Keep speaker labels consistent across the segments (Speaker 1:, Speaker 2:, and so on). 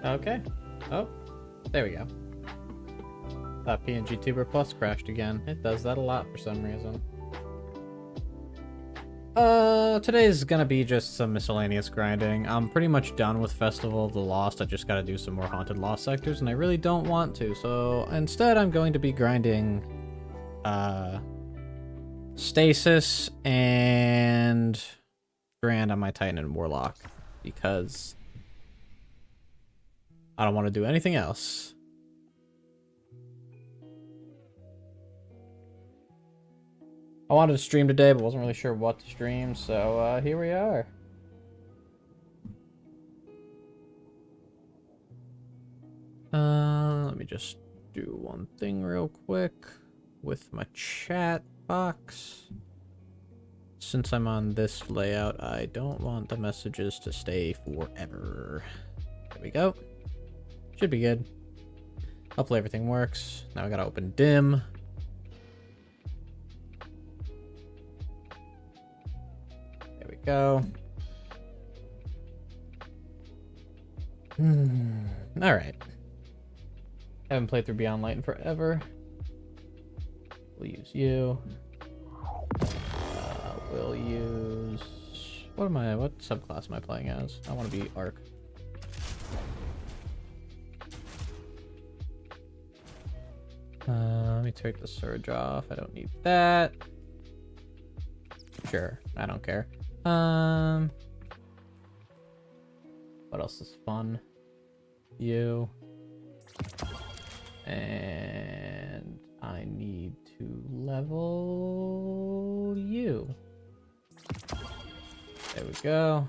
Speaker 1: Okay. Oh, there we go. That PNG Tuber Plus crashed again. It does that a lot for some reason. Today's gonna be just some miscellaneous grinding. I'm pretty much done with Festival of the Lost. I just gotta do some more Haunted Lost sectors, and I really don't want to, so instead I'm going to be grinding, Stasis and Strand on my Titan and Warlock, because I don't want to do anything else. I wanted to stream today, but wasn't really sure what to stream, so here we are. Let me just do one thing real quick with my chat box. Since I'm on this layout, I don't want the messages to stay forever. There we go. Should be good. Hopefully everything works. Now I gotta open dim. There we go. Alright. Haven't played through Beyond Light in forever. We'll use you. We'll use... What subclass am I playing as? I want to be Arc. Let me take the Surge off. I don't need that. Sure, I don't care. What else is fun? You. And I need to level you. There we go.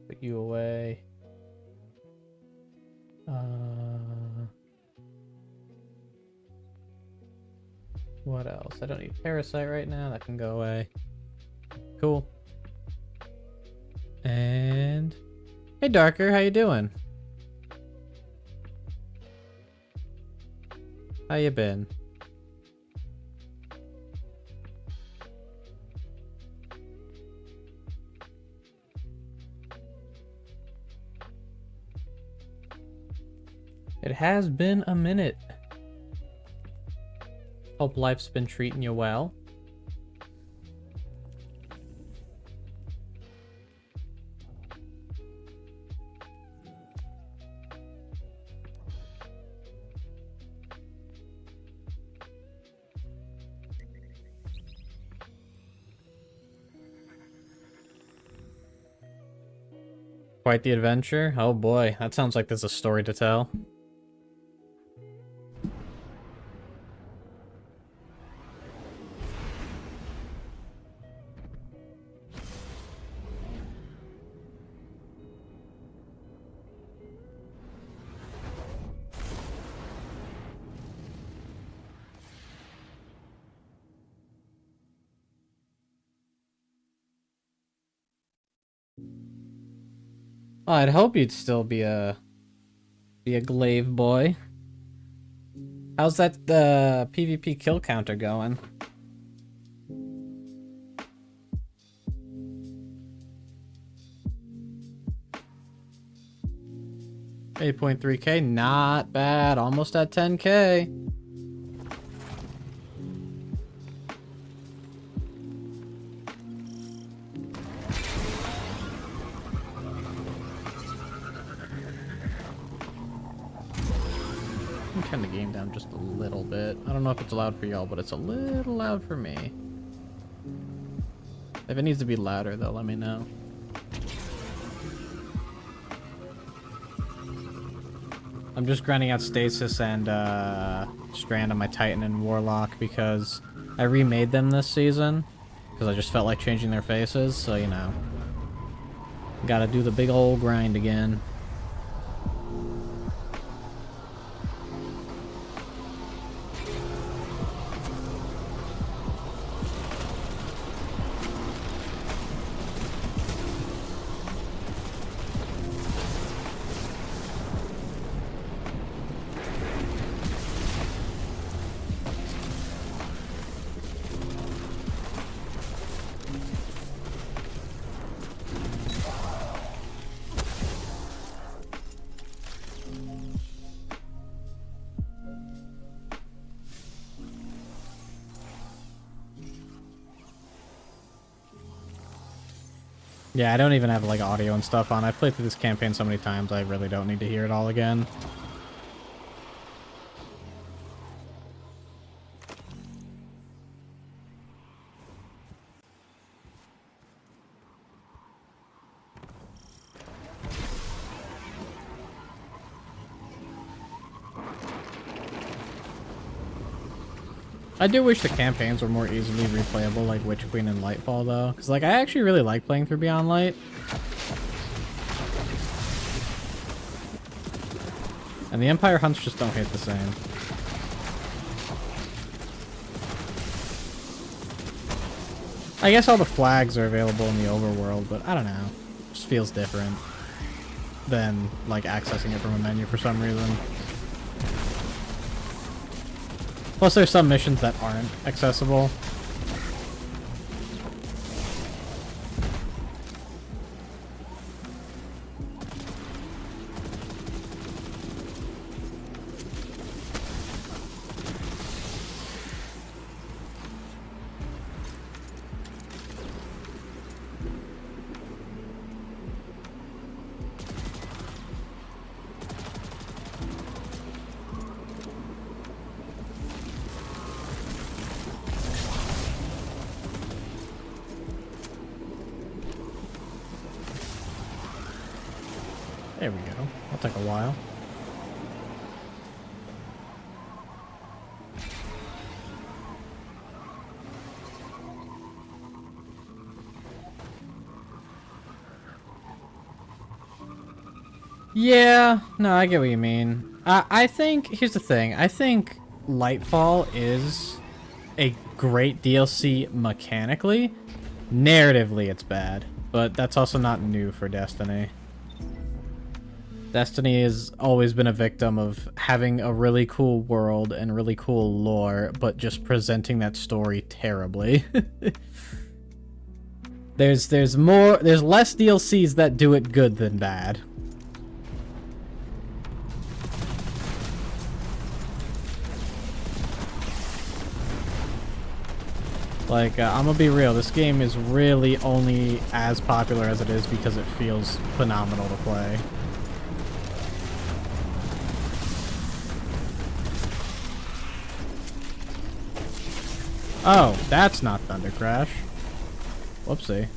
Speaker 1: Put you away. What else? I don't need Parasite right now. That can go away. Cool. And hey, Darker, how you doing? How you been? It has been a minute. Hope life's been treating you well. Quite the adventure. Oh boy, that sounds like there's a story to tell. Oh, I'd hope you'd still be a glaive boy. How's that PvP kill counter going? $8.3K, not bad. Almost at 10K. Turn the game down just a little bit. I don't know if it's loud for y'all, but it's a little loud for me. If it needs to be louder, though, let me know. I'm just grinding out Stasis and Strand on my Titan and Warlock because I remade them this season. Because I just felt like changing their faces, so you know. Gotta do the big old grind again. Yeah, I don't even have, like, audio and stuff on. I've played through this campaign so many times, I really don't need to hear it all again. I do wish the campaigns were more easily replayable, like Witch Queen and Lightfall, though. Because, like, I actually really like playing through Beyond Light. And the Empire hunts just don't hit the same. I guess all the flags are available in the overworld, but I don't know. It just feels different than, like, accessing it from a menu for some reason. Plus, there's some missions that aren't accessible. There we go. That'll take a while. Yeah, no, I get what you mean. I think, here's the thing. I think Lightfall is a great DLC mechanically. Narratively, it's bad. But that's also not new for Destiny. Destiny has always been a victim of having a really cool world and really cool lore, but just presenting that story terribly. there's less DLCs that do it good than bad. Like, I'm gonna be real, this game is really only as popular as it is because it feels phenomenal to play. Oh, that's not Thunder Crash. Whoopsie.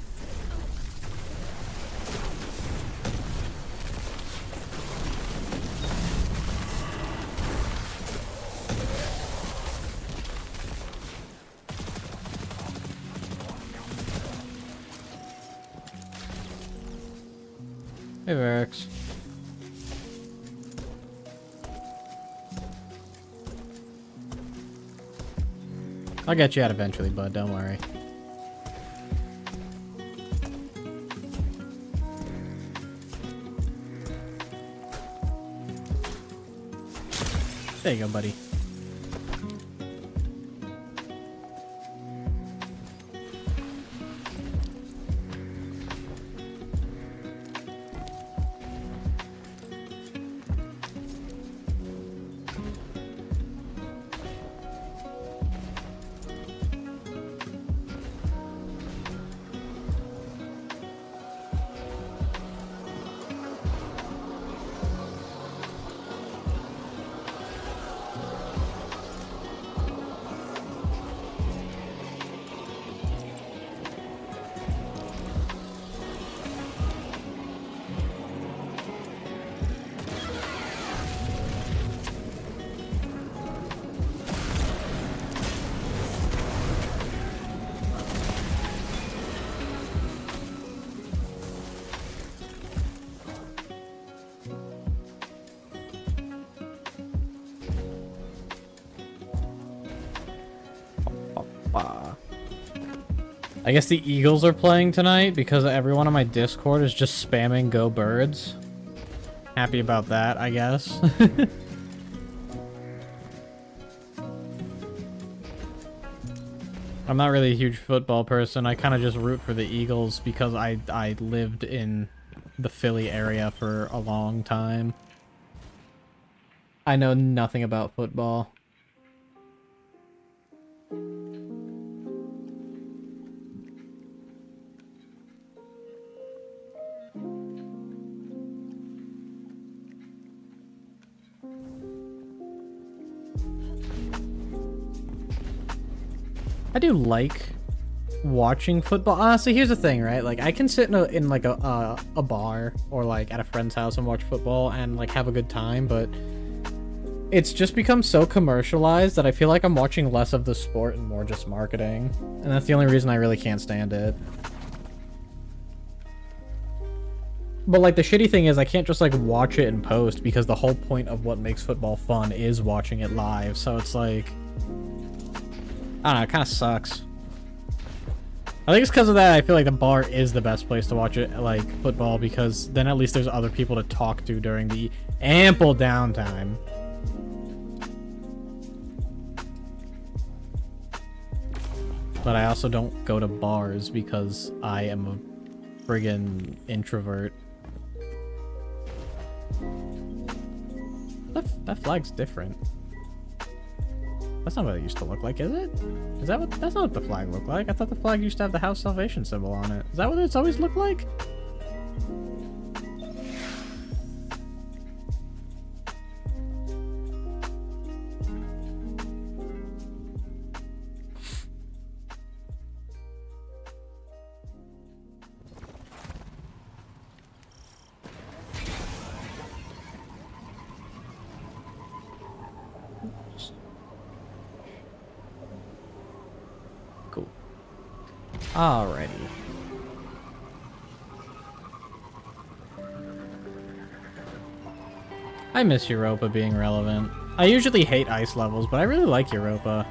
Speaker 1: Hey, Varix. I'll get you out eventually, bud. Don't worry. There you go, buddy. I guess the Eagles are playing tonight because everyone on my Discord is just spamming Go Birds. Happy about that, I guess. I'm not really a huge football person. I kind of just root for the Eagles because I lived in the Philly area for a long time. I know nothing about football. I do like watching football. Honestly, here's the thing, right? Like, I can sit in like a bar or like at a friend's house and watch football and like have a good time, but it's just become so commercialized that I feel like I'm watching less of the sport and more just marketing, and that's the only reason I really can't stand it. But like the shitty thing is I can't just like watch it and post, because the whole point of what makes football fun is watching it live. So it's like, I don't know, it kind of sucks. I think it's because of that I feel like the bar is the best place to watch it, like football, because then at least there's other people to talk to during the ample downtime. But I also don't go to bars because I am a friggin' introvert. That flag's different. That's not what it used to look like, is it? Is that what? That's not what the flag looked like. I thought the flag used to have the house salvation symbol on it. Is that what it's always looked like? Cool. Alrighty. I miss Europa being relevant. I usually hate ice levels, but I really like Europa.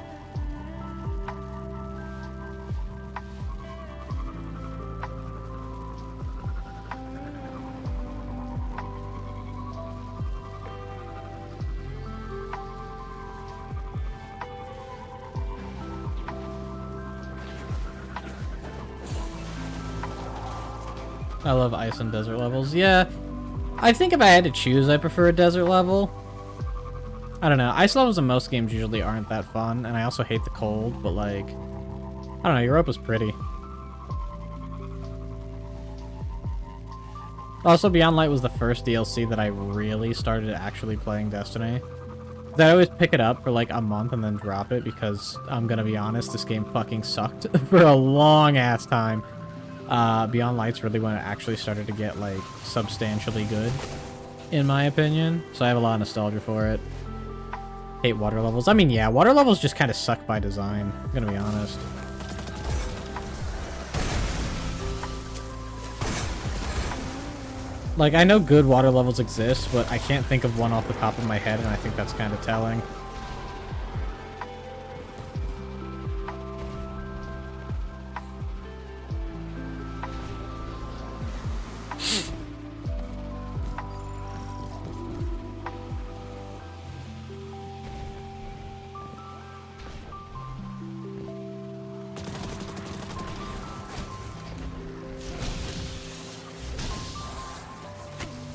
Speaker 1: I love ice and desert levels. Yeah, I think if I had to choose, I prefer a desert level. I don't know. Ice levels in most games usually aren't that fun, and I also hate the cold, but like, I don't know, Europa's pretty. Also, Beyond Light was the first DLC that I really started actually playing Destiny. I always pick it up for like a month and then drop it because, I'm gonna be honest, this game fucking sucked for a long ass time. Beyond Light's really when it actually started to get like substantially good, in my opinion. So I have a lot of nostalgia for it. Hate water levels. I mean, yeah, water levels just kind of suck by design, I'm gonna be honest. Like, I know good water levels exist, but I can't think of one off the top of my head, and I think that's kind of telling.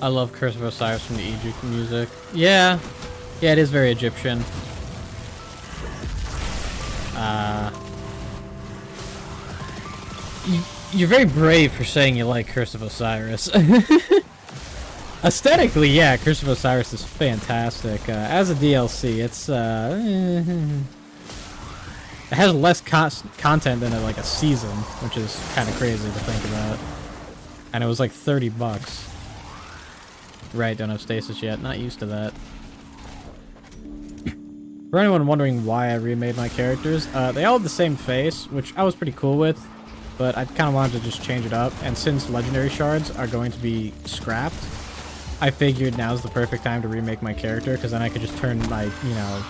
Speaker 1: I love Curse of Osiris from the Egypt music. Yeah. Yeah, it is very Egyptian. You're very brave for saying you like Curse of Osiris. Aesthetically, yeah, Curse of Osiris is fantastic. As a DLC, it's, it has less content than like a season, which is kind of crazy to think about. And it was like $30. Right, don't have stasis yet. Not used to that. For anyone wondering why I remade my characters, they all have the same face, which I was pretty cool with, but I kind of wanted to just change it up. And since legendary shards are going to be scrapped, I figured now's the perfect time to remake my character, because then I could just turn my, you know,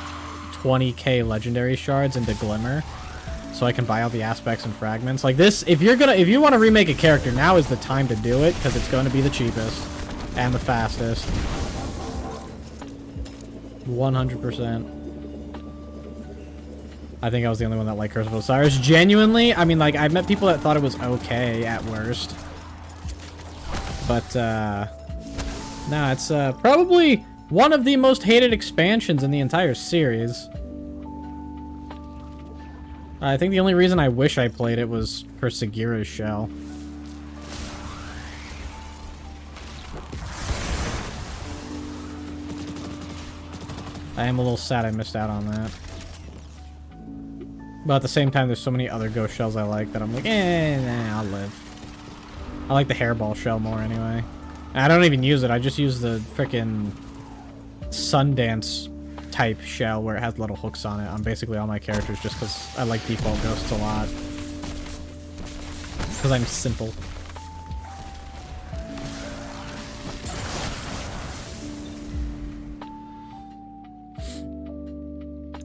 Speaker 1: 20k legendary shards into glimmer, so I can buy all the aspects and fragments. Like this, if you want to remake a character, now is the time to do it, because it's going to be the cheapest. And the fastest. 100%. I think I was the only one that liked Curse of Osiris. Genuinely, I mean, like, I've met people that thought it was okay at worst. But, no, it's, probably one of the most hated expansions in the entire series. I think the only reason I wish I played it was for Sagira's shell. I am a little sad I missed out on that. But at the same time, there's so many other ghost shells I like that I'm like, nah, I'll live. I like the hairball shell more anyway. And I don't even use it. I just use the frickin' Sundance type shell where it has little hooks on it on basically all my characters just because I like default ghosts a lot. Because I'm simple.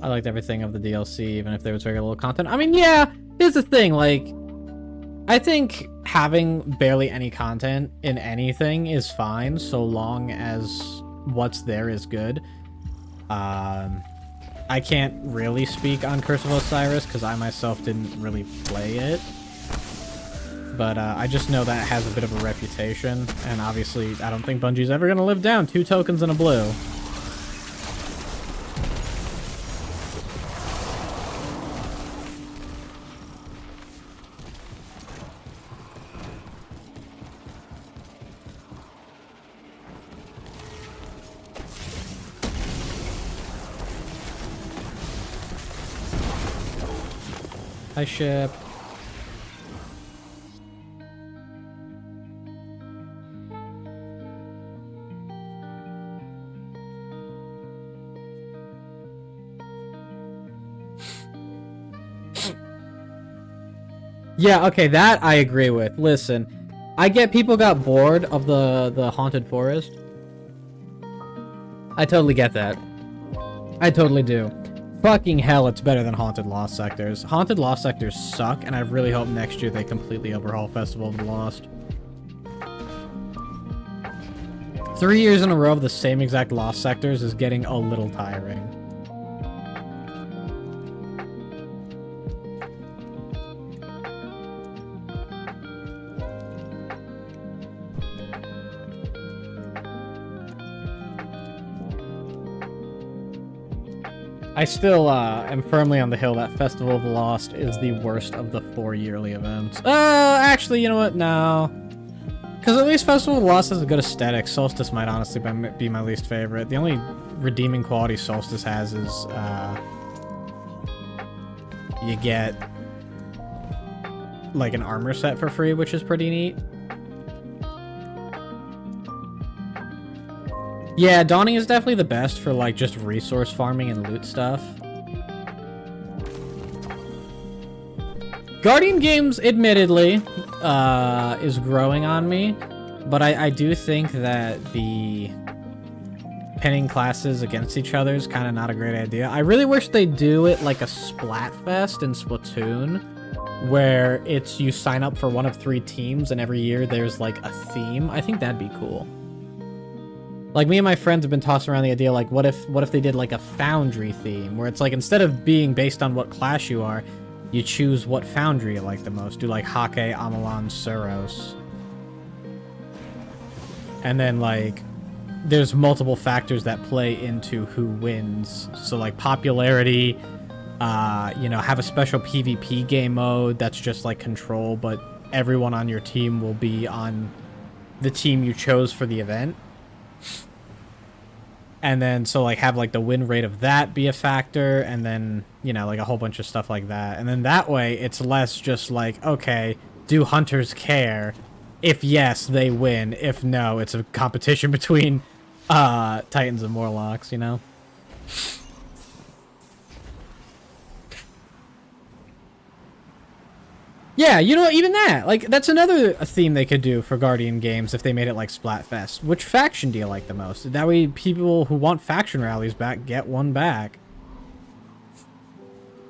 Speaker 1: I liked everything of the DLC, even if there was very little content. I mean, yeah, here's the thing, like, I think having barely any content in anything is fine, so long as what's there is good. I can't really speak on Curse of Osiris, because I myself didn't really play it. But I just know that it has a bit of a reputation, and obviously I don't think Bungie's ever going to live down 2 tokens and a blue. Hi, ship. Yeah, okay, that I agree with. Listen, I get people got bored of the Haunted Forest. I totally get that. I totally do. Fucking hell, it's better than Haunted Lost Sectors. Haunted Lost Sectors suck, and I really hope next year they completely overhaul Festival of the Lost. 3 years in a row of the same exact Lost Sectors is getting a little tiring. I still am firmly on the hill that Festival of the Lost is the worst of the 4 yearly events. Actually, you know what? No. Because at least Festival of the Lost has a good aesthetic. Solstice might honestly be my least favorite. The only redeeming quality Solstice has is you get like an armor set for free, which is pretty neat. Yeah, Dawning is definitely the best for, like, just resource farming and loot stuff. Guardian Games, admittedly, is growing on me, but I do think that the pinning classes against each other is kind of not a great idea. I really wish they do it like a Splatfest in Splatoon, where it's you sign up for one of 3 teams, and every year there's, like, a theme. I think that'd be cool. Like, me and my friends have been tossing around the idea, like, what if they did, like, a Foundry theme, where it's, like, instead of being based on what class you are, you choose what Foundry you like the most. Do, like, Hake, Amalan, Suros. And then, like, there's multiple factors that play into who wins. So, like, popularity, you know, have a special PvP game mode that's just, like, Control, but everyone on your team will be on the team you chose for the event. And then, so, like, have, like, the win rate of that be a factor, and then, you know, like, a whole bunch of stuff like that. And then that way, it's less just like, okay, do hunters care? If yes, they win. If no, it's a competition between Titans and Warlocks, you know? Yeah, you know, even that. Like, that's another theme they could do for Guardian Games if they made it like Splatfest. Which faction do you like the most? That way people who want faction rallies back get one back.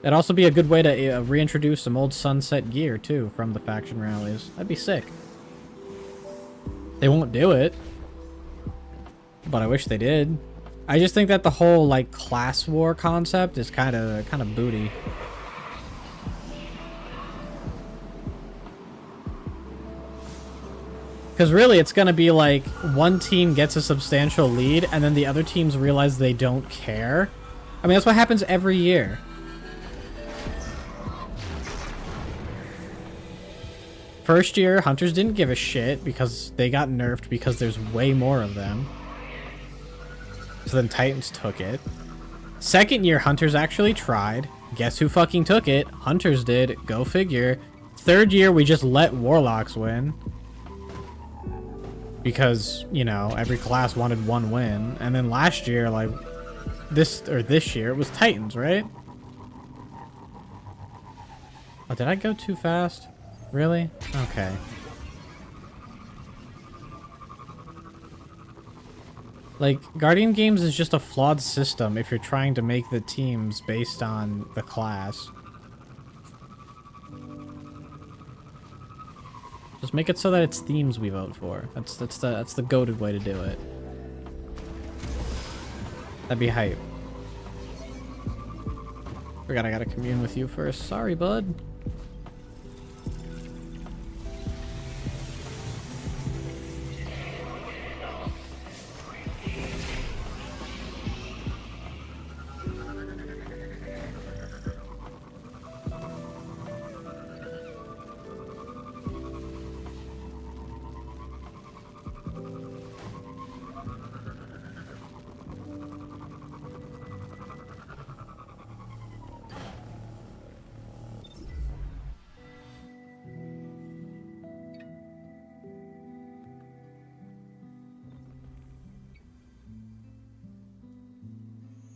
Speaker 1: That'd also be a good way to reintroduce some old Sunset gear, too, from the faction rallies. That'd be sick. They won't do it. But I wish they did. I just think that the whole, like, class war concept is kind of booty. Because really, it's going to be like, one team gets a substantial lead, and then the other teams realize they don't care. I mean, that's what happens every year. First year, Hunters didn't give a shit because they got nerfed because there's way more of them. So then Titans took it. Second year, Hunters actually tried. Guess who fucking took it? Hunters did. Go figure. Third year, we just let Warlocks win. Because, you know, every class wanted one win. And then last year, like, this year, it was Titans, right? Oh, did I go too fast? Really? Okay. Like, Guardian Games is just a flawed system if you're trying to make the teams based on the class. Just make it so that it's themes we vote for. That's the goated way to do it. That'd be hype. Forgot I gotta commune with you first. Sorry, bud.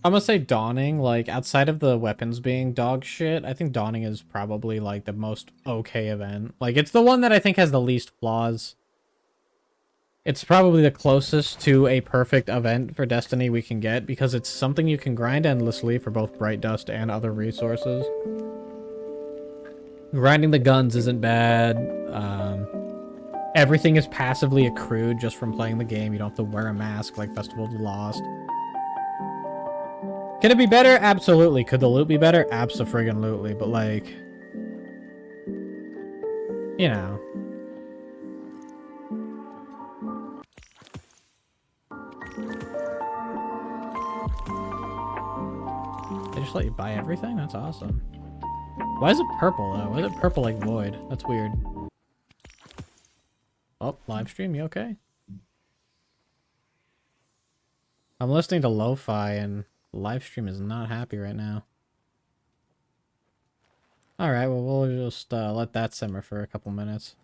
Speaker 1: I'm gonna say Dawning, like, outside of the weapons being dog shit, I think Dawning is probably, like, the most okay event. Like, it's the one that I think has the least flaws. It's probably the closest to a perfect event for Destiny we can get, because it's something you can grind endlessly for both Bright Dust and other resources. Grinding the guns isn't bad. Everything is passively accrued just from playing the game. You don't have to wear a mask like Festival of the Lost. Can it be better? Absolutely. Could the loot be better? Abso-friggin-lutely. But, like, you know. They just let you buy everything? That's awesome. Why is it purple, though? Why is it purple like Void? That's weird. Oh, live stream, you okay? I'm listening to Lo-Fi and live stream is not happy right now. Alright, well, we'll just let that simmer for a couple minutes.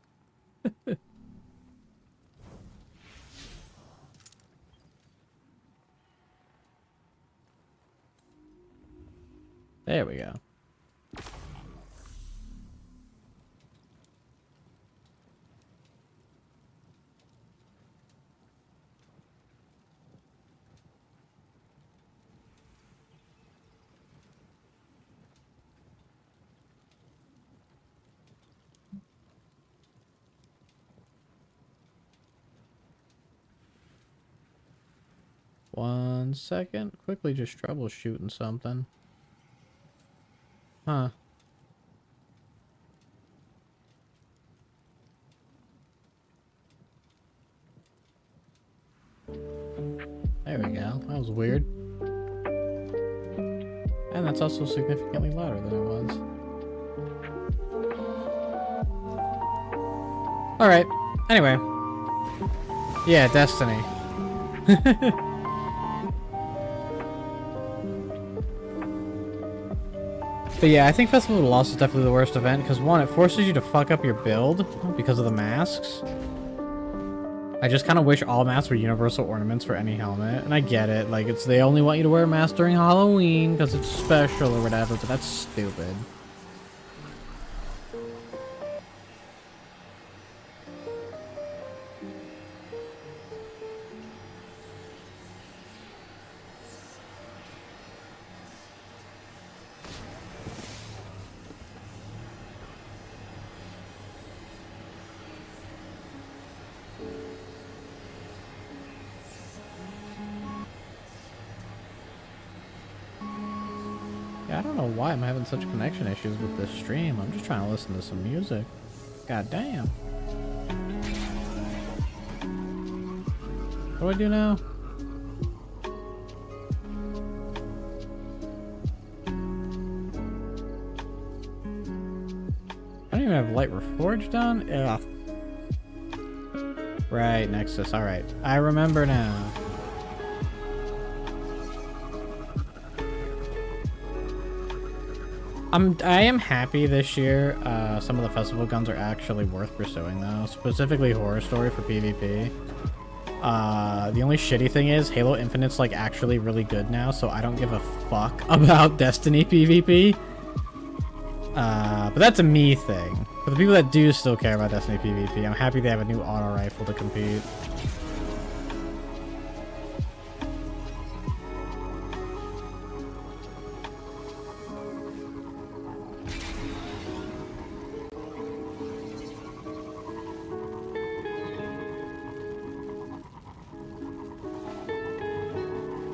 Speaker 1: There we go. One second. Quickly just troubleshooting something. Huh. There we go. That was weird. And that's also significantly louder than it was. Alright. Anyway. Yeah, Destiny. But yeah, I think Festival of the Lost is definitely the worst event, because one, it forces you to fuck up your build because of the masks. I just kind of wish all masks were universal ornaments for any helmet, and I get it, like, it's they only want you to wear a mask during Halloween because it's special or whatever, but that's stupid. I don't know why I'm having such connection issues with this stream. I'm just trying to listen to some music. God damn. What do I do now? I don't even have Light Reforged on? Ugh. Right, Nexus. Alright. I remember now. I am happy this year. Some of the festival guns are actually worth pursuing though, specifically Horror Story for PvP. The only shitty thing is Halo Infinite's like actually really good now, so I don't give a fuck about Destiny PvP. But that's a me thing. For the people that do still care about Destiny PvP, I'm happy they have a new auto rifle to compete.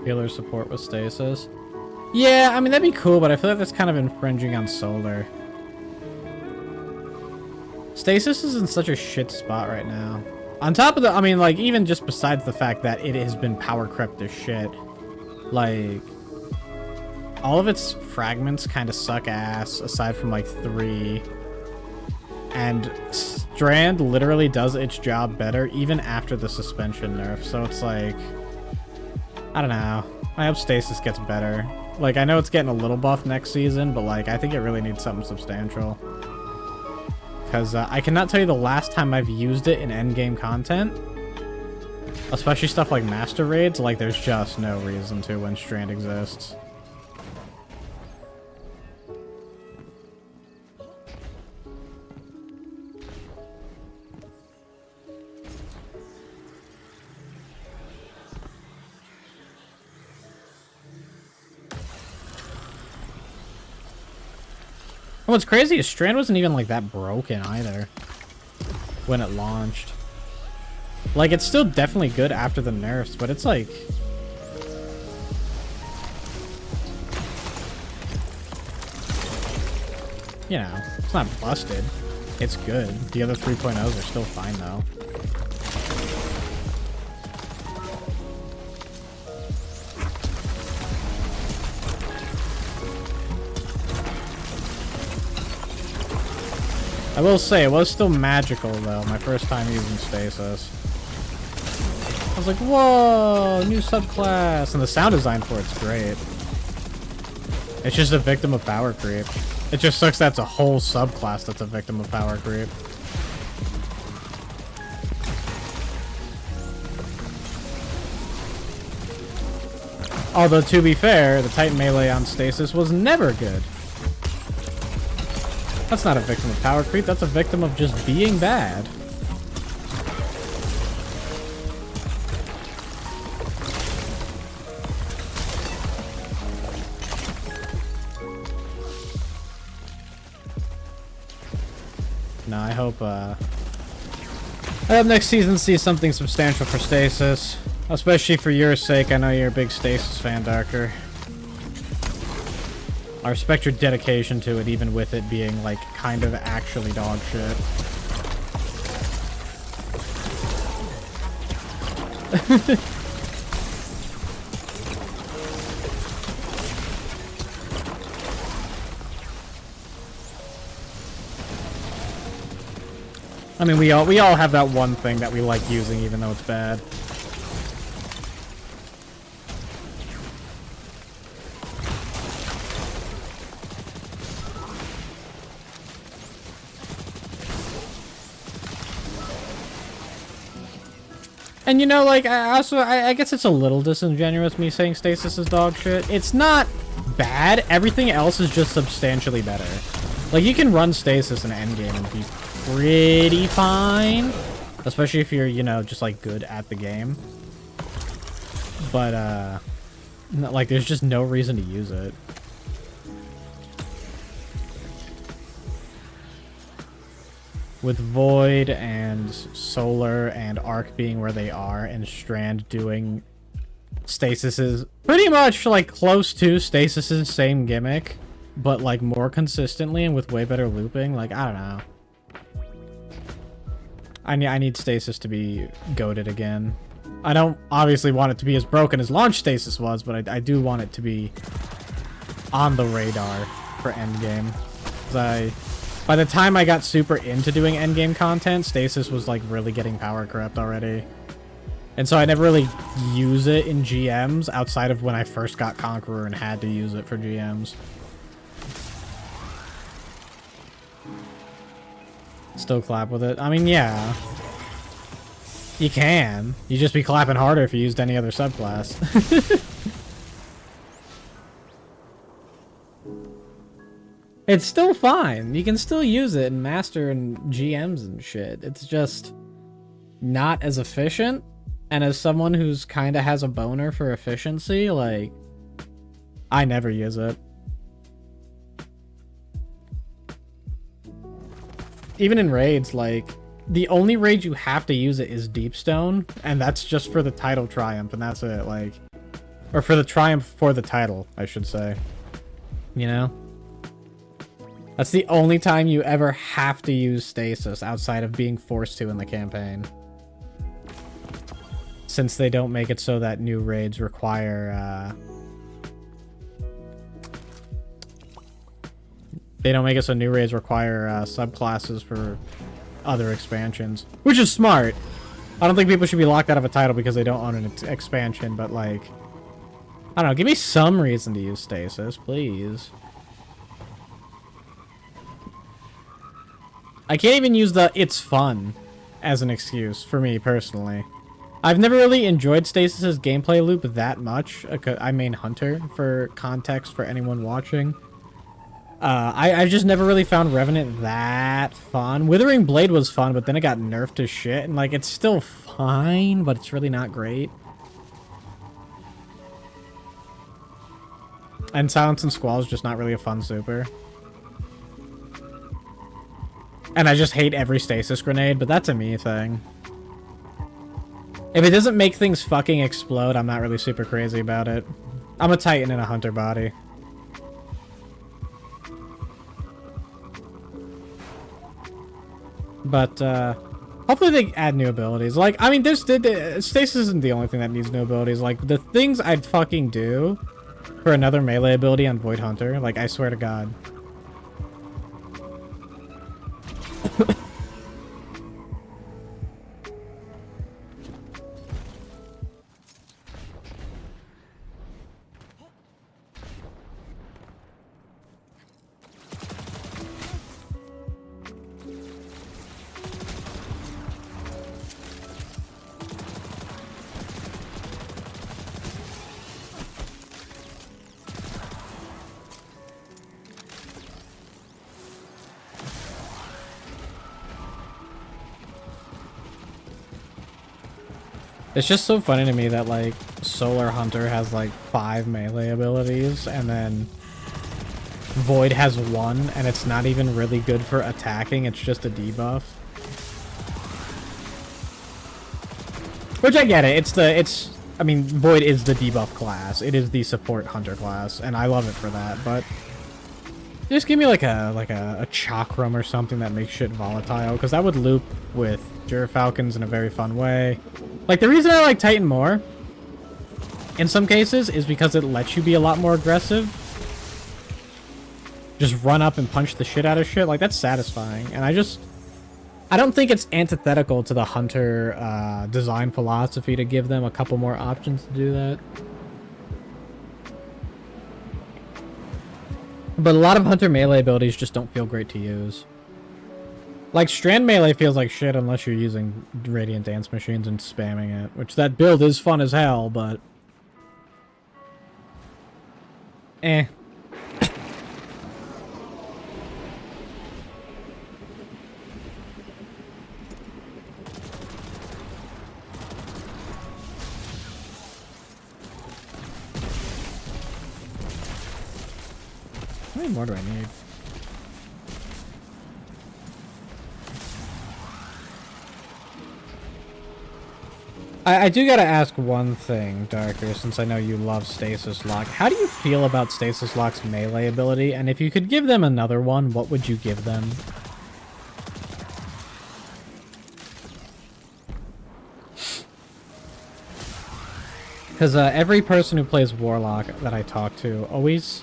Speaker 1: Healer support with stasis. Yeah, I mean, that'd be cool, but I feel like that's kind of infringing on solar. Stasis is in such a shit spot right now. On top of the, I mean, like, even just besides the fact that it has been power crept as shit, like, all of its fragments kind of suck ass, aside from, like, 3. And Strand literally does its job better, even after the suspension nerf. So it's like, I don't know. I hope Stasis gets better. Like, I know it's getting a little buff next season, but, like, I think it really needs something substantial. Because I cannot tell you the last time I've used it in endgame content. Especially stuff like Master Raids. Like, there's just no reason to when Strand exists. What's crazy is Strand wasn't even like that broken either when it launched. Like, it's still definitely good after the nerfs, but it's like, you know, it's not busted. It's good. The other 3.0s are still fine though. I will say, it was still magical, though, my first time using Stasis. I was like, whoa, new subclass! And the sound design for it's great. It's just a victim of power creep. It just sucks that's a whole subclass that's a victim of power creep. Although, to be fair, the Titan melee on Stasis was never good. That's not a victim of power creep, that's a victim of just being bad. No, I hope next season sees something substantial for Stasis. Especially for your sake, I know you're a big Stasis fan, Darker. I respect your dedication to it, even with it being, like, kind of actually dog shit. I mean, we all have that one thing that we like using, even though it's bad. And you know, like, I guess it's a little disingenuous me saying Stasis is dog shit. It's not bad. Everything else is just substantially better. Like, you can run Stasis in endgame and be pretty fine. Especially if you're, you know, just, like, good at the game. But, like, there's just no reason to use it. With Void and Solar and Arc being where they are, and Strand doing Stasis's pretty much like close to Stasis's same gimmick, but like more consistently and with way better looping, like, I don't know. I need Stasis to be goated again. I don't obviously want it to be as broken as launch Stasis was, but I do want it to be on the radar for endgame. By the time I got super into doing endgame content, Stasis was like really getting power crept already. And so I never really use it in GMs outside of when I first got Conqueror and had to use it for GMs. Still clap with it. I mean, yeah. You can. You just be clapping harder if you used any other subclass. It's still fine. You can still use it in Master and GMs and shit. It's just not as efficient. And as someone who's kind of has a boner for efficiency, like, I never use it. Even in raids, like, the only raid you have to use it is Deepstone, and that's just for the title triumph, and that's it, like, or for the triumph for the title, I should say. You know? That's the only time you ever have to use stasis outside of being forced to in the campaign. Since they don't make it so that new raids require, they don't make it so new raids require subclasses for other expansions, which is smart. I don't think people should be locked out of a title because they don't own an expansion, but like, I don't know, give me some reason to use stasis, please. I can't even use the "it's fun" as an excuse for me personally. I've never really enjoyed Stasis's gameplay loop that much. I main Hunter for context for anyone watching. I've just never really found Revenant that fun. Withering Blade was fun, but then it got nerfed to shit, and like, it's still fine, but it's really not great. And Silence and Squall is just not really a fun super. And I just hate every stasis grenade, but that's a me thing. If it doesn't make things fucking explode, I'm not really super crazy about it. I'm a Titan in a Hunter body. But, hopefully they add new abilities. Like, I mean, stasis isn't the only thing that needs new abilities. Like, the things I'd fucking do for another melee ability on Void Hunter, like, I swear to God. It's just so funny to me that, like, Solar Hunter has, like, 5 melee abilities, and then Void has 1, and it's not even really good for attacking, it's just a debuff. Which I get it, I mean, Void is the debuff class. It is the support Hunter class, and I love it for that, but just give me, like a Chakram or something that makes shit volatile, because that would loop with Gyrfalcons in a very fun way. Like, the reason I like Titan more, in some cases, is because it lets you be a lot more aggressive. Just run up and punch the shit out of shit. Like, that's satisfying. And I don't think it's antithetical to the Hunter design philosophy to give them a couple more options to do that. But a lot of Hunter melee abilities just don't feel great to use. Like, Strand Melee feels like shit unless you're using Radiant Dance Machines and spamming it. Which, that build is fun as hell, but... eh. How many more do I need? I do gotta ask one thing, Darker, since I know you love Stasis Lock. How do you feel about Stasis Lock's melee ability? And if you could give them another one, what would you give them? Because every person who plays Warlock that I talk to always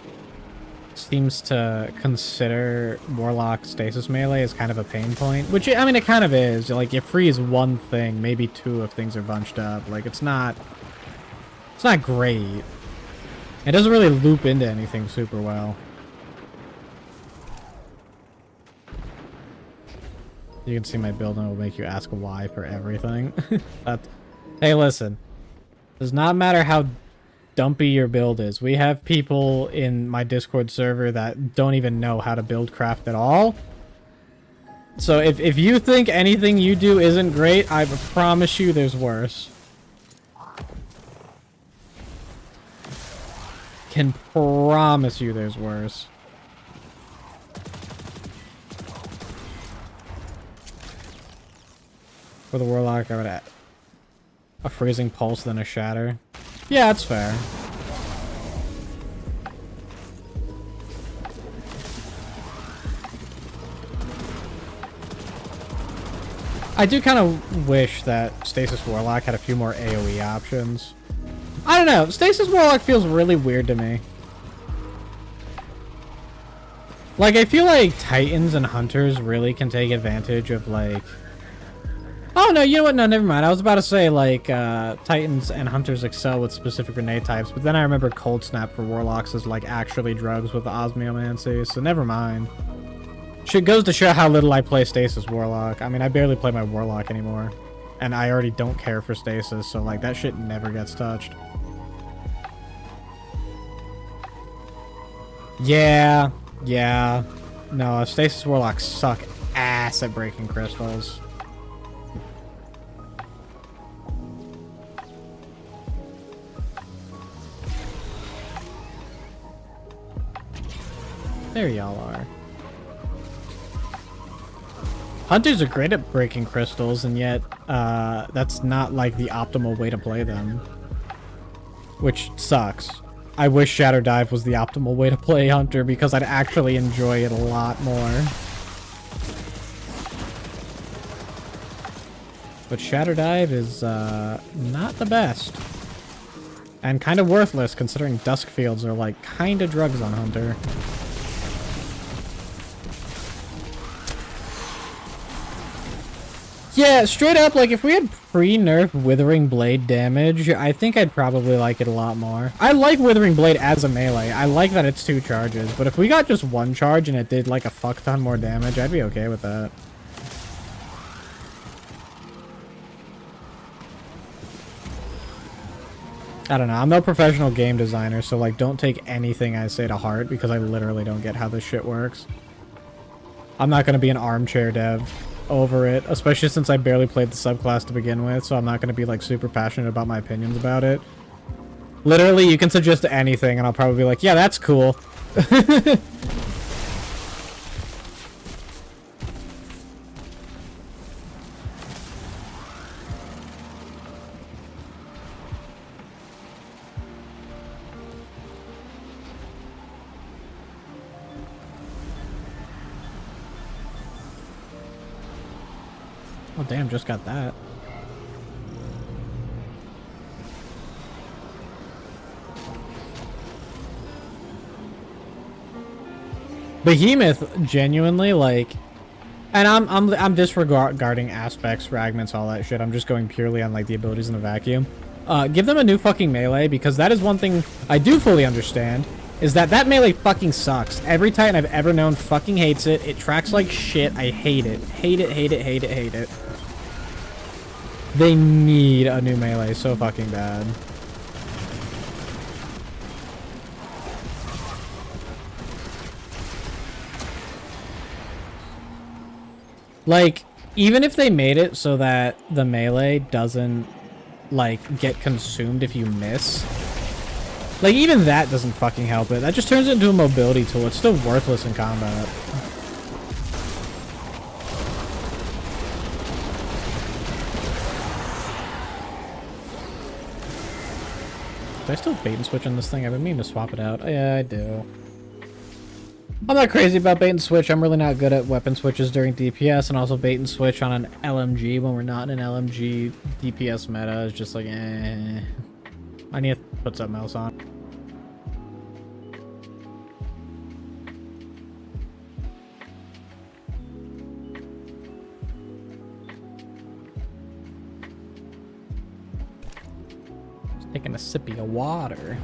Speaker 1: seems to consider Warlock Stasis Melee as kind of a pain point. Which, I mean, it kind of is. Like, you freeze one thing, maybe 2 if things are bunched up. Like, it's not great. It doesn't really loop into anything super well. You can see my build and it will make you ask why for everything. Hey, listen. Does not matter how dumpy your build is. We have people in my Discord server that don't even know how to build craft at all. So if you think anything you do isn't great, I promise you there's worse. Can promise you there's worse. For the Warlock, I would add a freezing pulse, then a shatter. Yeah, that's fair. I do kind of wish that Stasis Warlock had a few more AoE options. I don't know. Stasis Warlock feels really weird to me. Like, I feel like Titans and Hunters really can take advantage of, like... Oh, no, you know what? No, never mind. I was about to say, like, Titans and Hunters excel with specific grenade types, but then I remember Cold Snap for Warlocks is, like, actually drugs with the Osmiomancy, so never mind. Shit goes to show how little I play Stasis Warlock. I mean, I barely play my Warlock anymore. And I already don't care for Stasis, so, like, that shit never gets touched. Yeah. No, Stasis Warlocks suck ass at breaking crystals. There y'all are. Hunters are great at breaking crystals, and yet that's not like the optimal way to play them. Which sucks. I wish Shatter Dive was the optimal way to play Hunter because I'd actually enjoy it a lot more. But Shatter Dive is not the best. And kind of worthless considering Dusk Fields are like kind of drugs on Hunter. Yeah, straight up, like, if we had pre-nerf Withering Blade damage, I think I'd probably like it a lot more. I like Withering Blade as a melee. I like that it's 2 charges, but if we got just 1 charge and it did, like, a fuck ton more damage, I'd be okay with that. I don't know. I'm no professional game designer, so, like, don't take anything I say to heart, because I literally don't get how this shit works. I'm not gonna be an armchair dev over it, especially since I barely played the subclass to begin with, so I'm not going to be like super passionate about my opinions about it. Literally, you can suggest anything and I'll probably be like, yeah, that's cool. Oh, damn, just got that. Behemoth, genuinely, like... And I'm disregarding aspects, fragments, all that shit. I'm just going purely on, like, the abilities in the vacuum. Give them a new fucking melee, because that is one thing I do fully understand, is that melee fucking sucks. Every Titan I've ever known fucking hates it. It tracks like shit. I hate it. Hate it. They need a new melee so fucking bad. Like, even if they made it so that the melee doesn't, like, get consumed if you miss. Like, even that doesn't fucking help it. That just turns it into a mobility tool. It's still worthless in combat. Do I still bait and switch on this thing? I've been meaning to swap it out. Oh, yeah, I do. I'm not crazy about bait and switch. I'm really not good at weapon switches during DPS, and also bait and switch on an LMG when we're not in an LMG DPS meta is just like, eh. I need to put something else on. Just taking a sippy of water.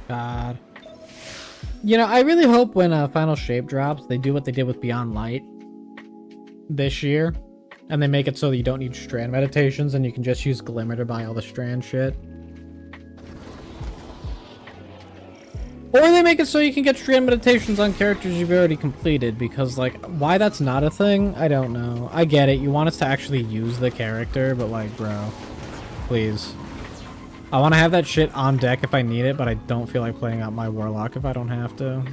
Speaker 1: God. You know, I really hope when Final Shape drops, they do what they did with Beyond Light this year, and they make it so that you don't need strand meditations and you can just use Glimmer to buy all the strand shit. Or they make it so you can get strand meditations on characters you've already completed, because, like, why that's not a thing, I don't know. I get it, you want us to actually use the character, but, like, bro, please. I want to have that shit on deck if I need it, but I don't feel like playing out my Warlock if I don't have to.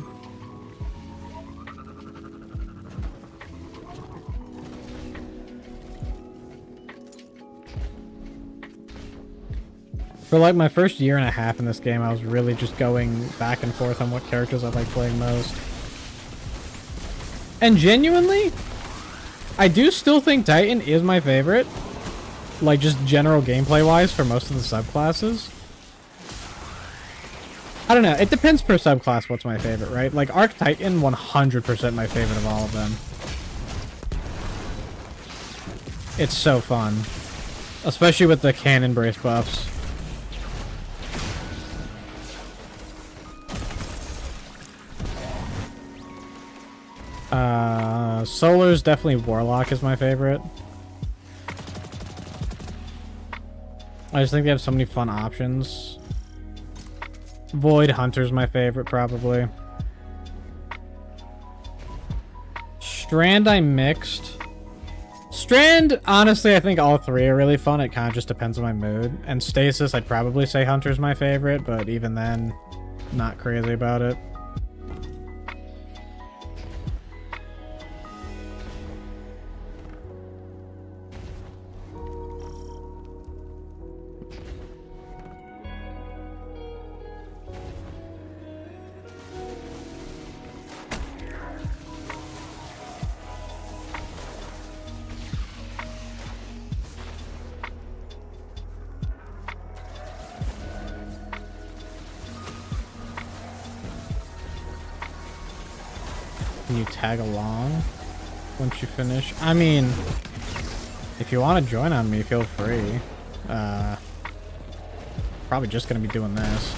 Speaker 1: For like my first year and a half in this game, I was really just going back and forth on what characters I like playing most. And genuinely, I do still think Titan is my favorite. Like, just general gameplay-wise for most of the subclasses. I don't know, it depends per subclass what's my favorite, right? Like, Arc Titan, 100% my favorite of all of them. It's so fun. Especially with the cannon brace buffs. Solar's definitely Warlock is my favorite. I just think they have so many fun options. Void Hunter's my favorite, probably. Strand I mixed. Strand, honestly, I think all three are really fun. It kind of just depends on my mood. And Stasis, I'd probably say Hunter's my favorite, but even then, not crazy about it. Can you tag along once you finish? I mean, if you want to join on me, feel free. Probably just gonna be doing this.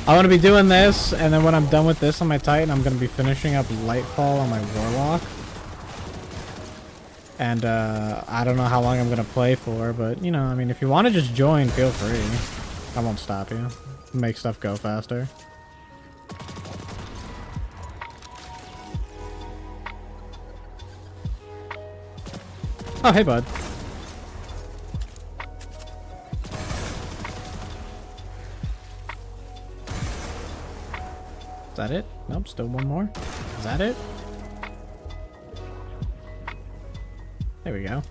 Speaker 1: I want to be doing this, and then when I'm done with this on my Titan, I'm gonna be finishing up Lightfall on my Warlock. And I don't know how long I'm gonna play for, but you know, I mean, if you want to just join, feel free. I won't stop you. Make stuff go faster. Oh, hey, bud. Is that it? Nope, still one more. Is that it? There we go.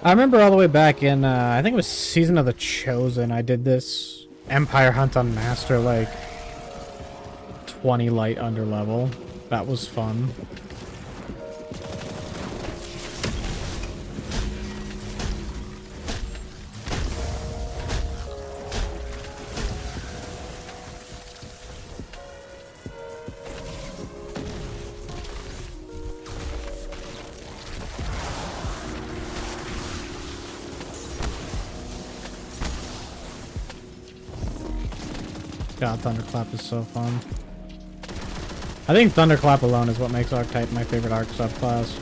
Speaker 1: I remember all the way back in, I think it was Season of the Chosen, I did this Empire Hunt on Master, like, 20 light under level. That was fun. God, Thunderclap is so fun. I think Thunderclap alone is what makes Archetype my favorite Arc subclass.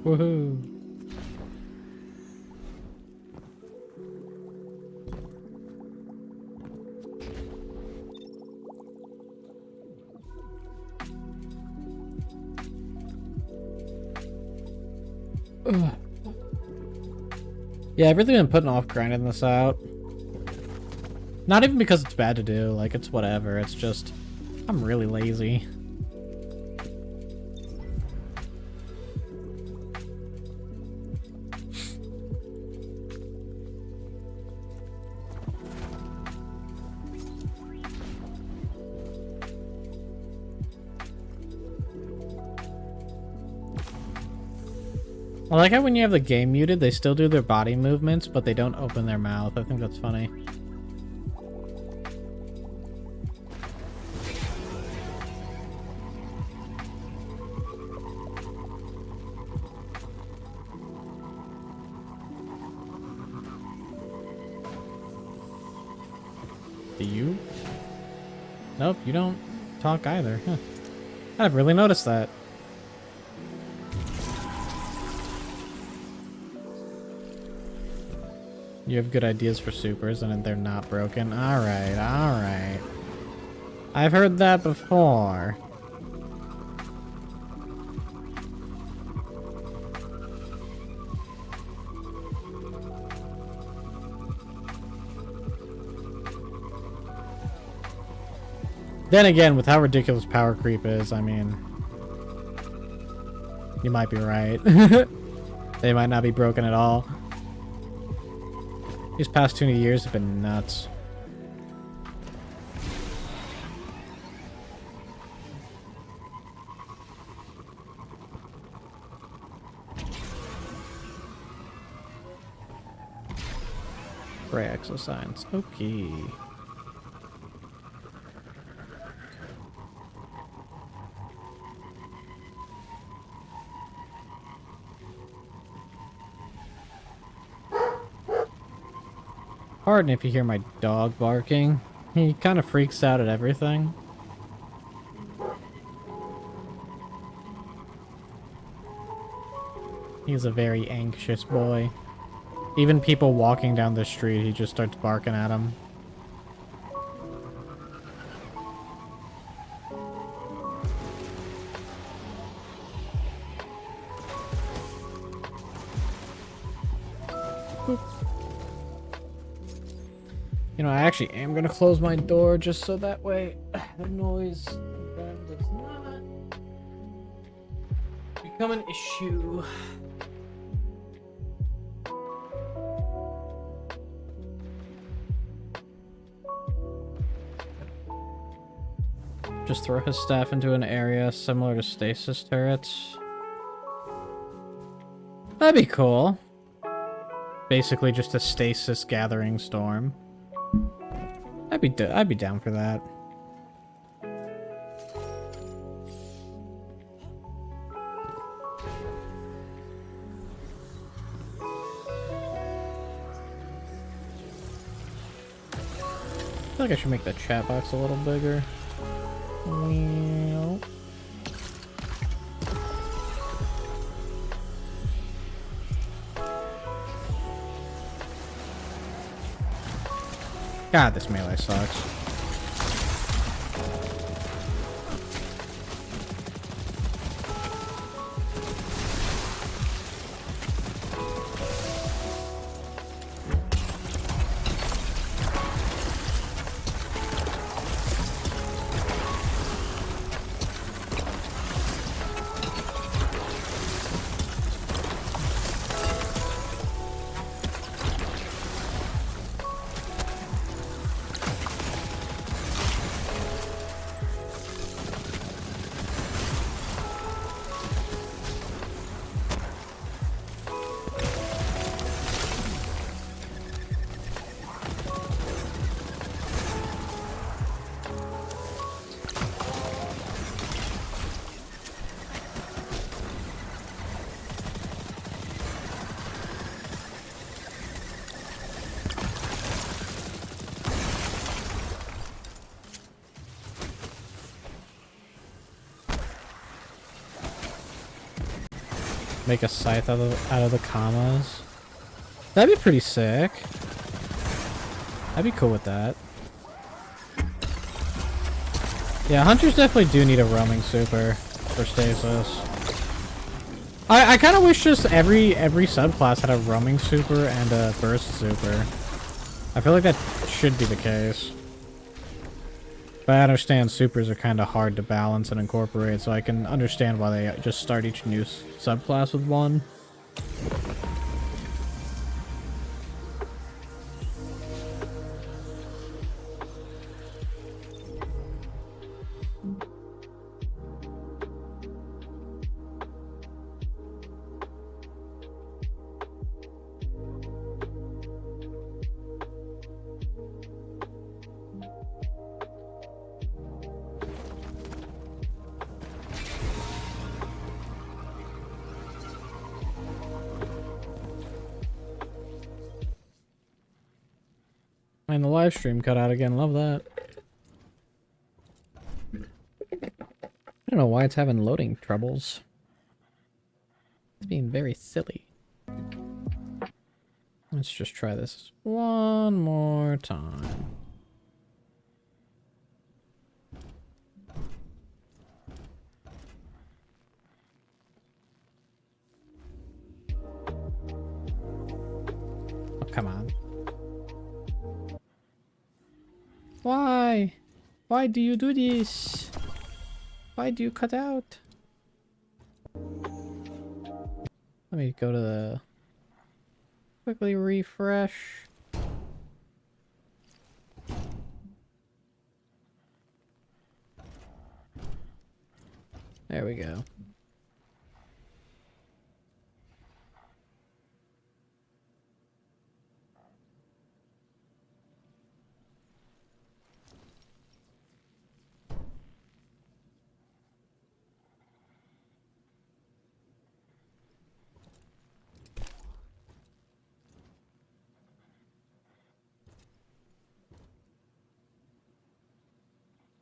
Speaker 1: Woohoo. Ugh. Yeah, I've really been putting off grinding this out. Not even because it's bad to do, like, it's whatever, it's just, I'm really lazy. I like how when you have the game muted, they still do their body movements, but they don't open their mouth. I think that's funny. Do you? Nope, you don't talk either. Huh. I've really noticed that. You have good ideas for supers and they're not broken. Alright, alright. I've heard that before. Then again, with how ridiculous power creep is, I mean, you might be right. They might not be broken at all. These past 2 years have been nuts. Gray exoscience. Okay. Pardon if you hear my dog barking. He kind of freaks out at everything. He's a very anxious boy. Even people walking down the street, he just starts barking at them. You know, I actually am gonna close my door just so that way the noise does not become an issue. Just throw his staff into an area similar to stasis turrets. That'd be cool. Basically just a stasis gathering storm. I'd be down for that. I feel like I should make the chat box a little bigger. Well. God, this melee sucks. Make a scythe out of the commas. That'd be pretty sick. I'd be cool with that. Yeah, hunters definitely do need a roaming super for stasis. I kind of wish just every subclass had a roaming super and a burst super. I feel like that should be the case. But I understand supers are kind of hard to balance and incorporate, so I can understand why they just start each new subclass with one. And the live stream cut out again. Love that. I don't know why it's having loading troubles. It's being very silly. Let's just try this one more time. Oh, come on. Why? Why do you do this? Why do you cut out? Let me go to the... Quickly refresh. There we go.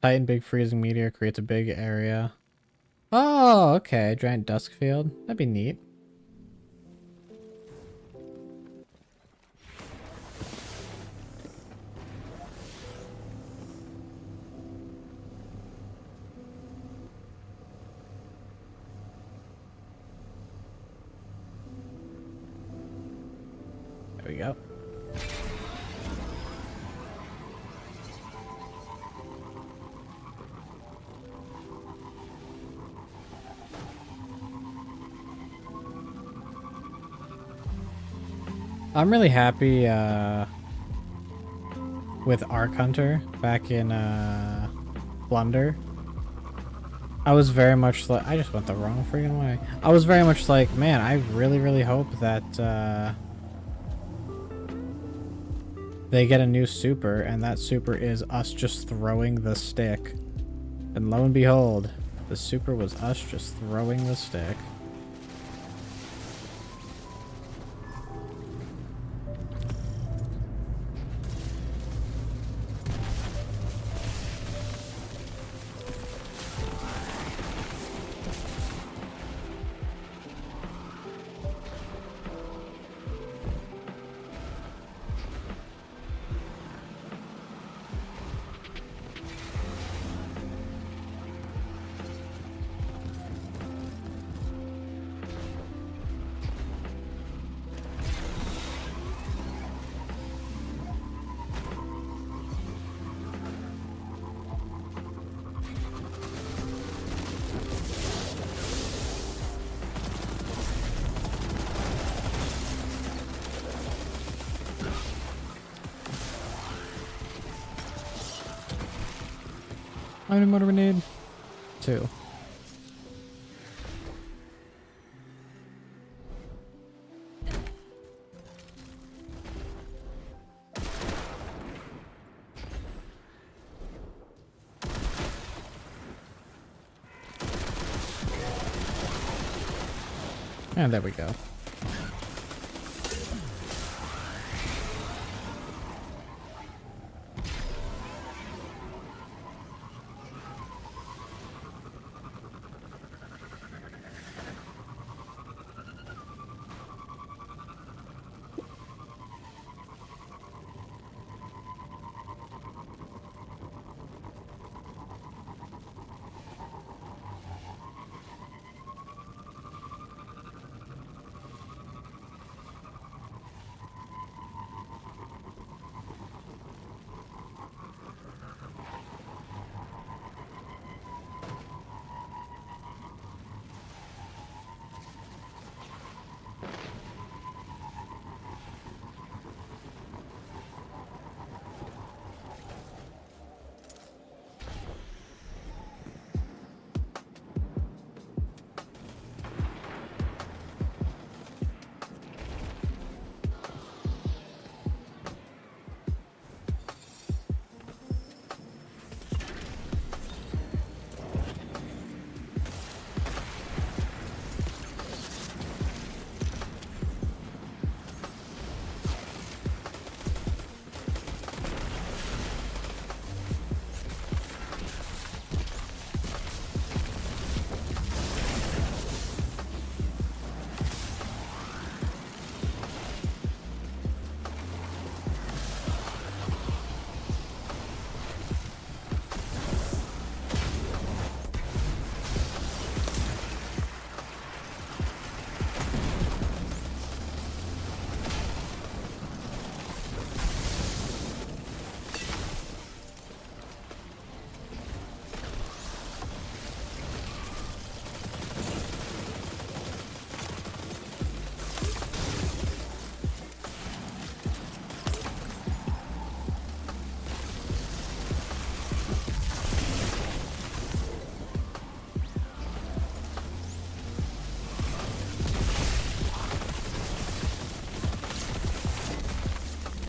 Speaker 1: Titan big freezing meteor creates a big area. Oh, okay. Giant dusk field. That'd be neat. There we go. I'm really happy with Arc Hunter back in Blunder. I was very much like, I just went the wrong freaking way. I was very much like, man, I really hope that they get a new super, and that super is us just throwing the stick. And lo and behold, the super was us just throwing the stick. How many more do we need? 2. And there we go.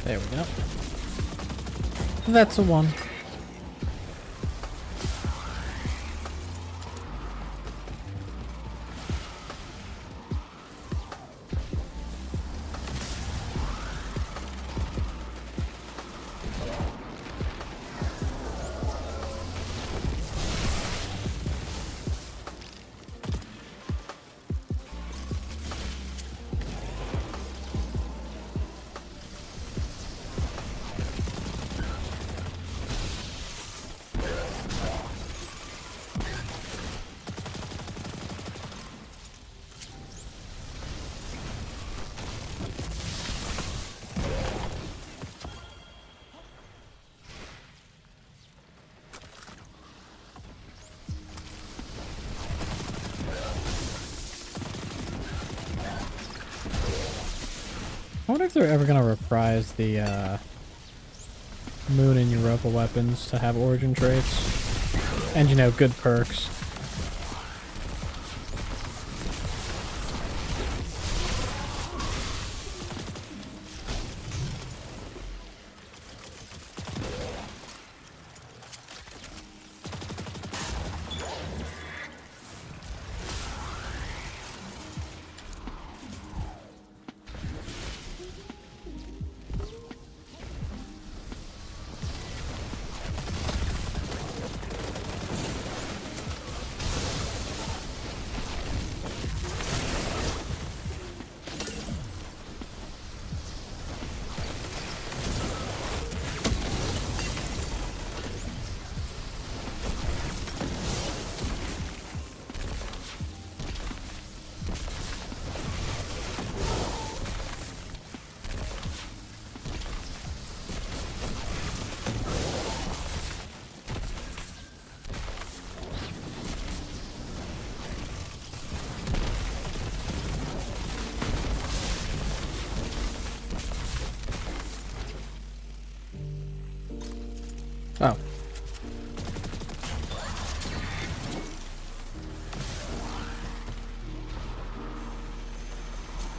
Speaker 1: There we go. That's a 1. I wonder if they're ever gonna reprise the Moon and Europa weapons to have origin traits. And, you know, good perks. Oh.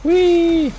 Speaker 1: Whee!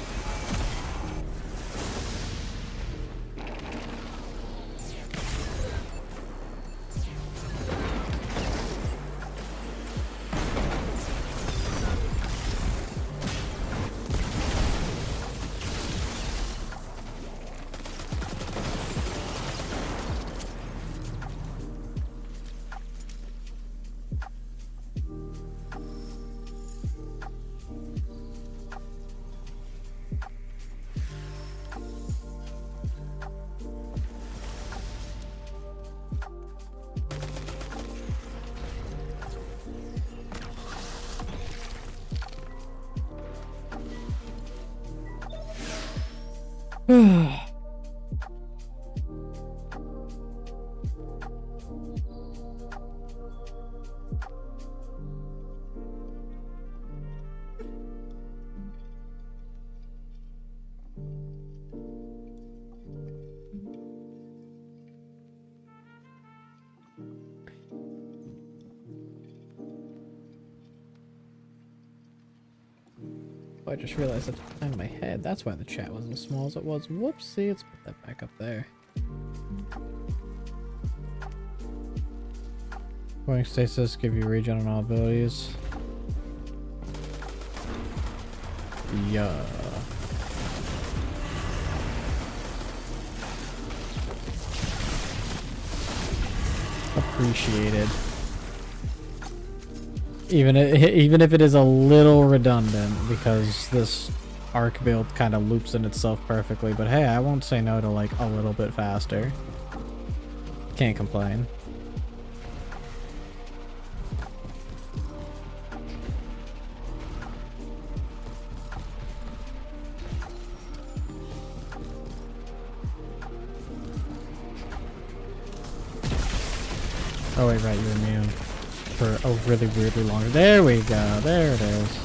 Speaker 1: I just realized that's behind my head. That's why the chat wasn't as small as it was. Whoopsie, let's put that back up there. Going stasis, give you regen on all abilities. Yeah. Appreciated. Even if it is a little redundant, because this arc build kind of loops in itself perfectly, but hey, I won't say no to like a little bit faster. Can't complain. Oh wait, right, you're immune for a really weirdly longer. There we go. There it is.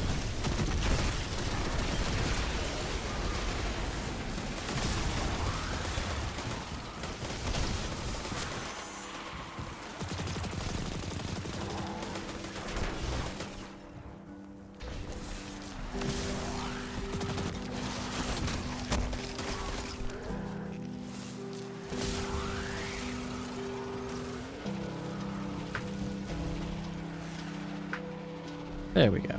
Speaker 1: There we go.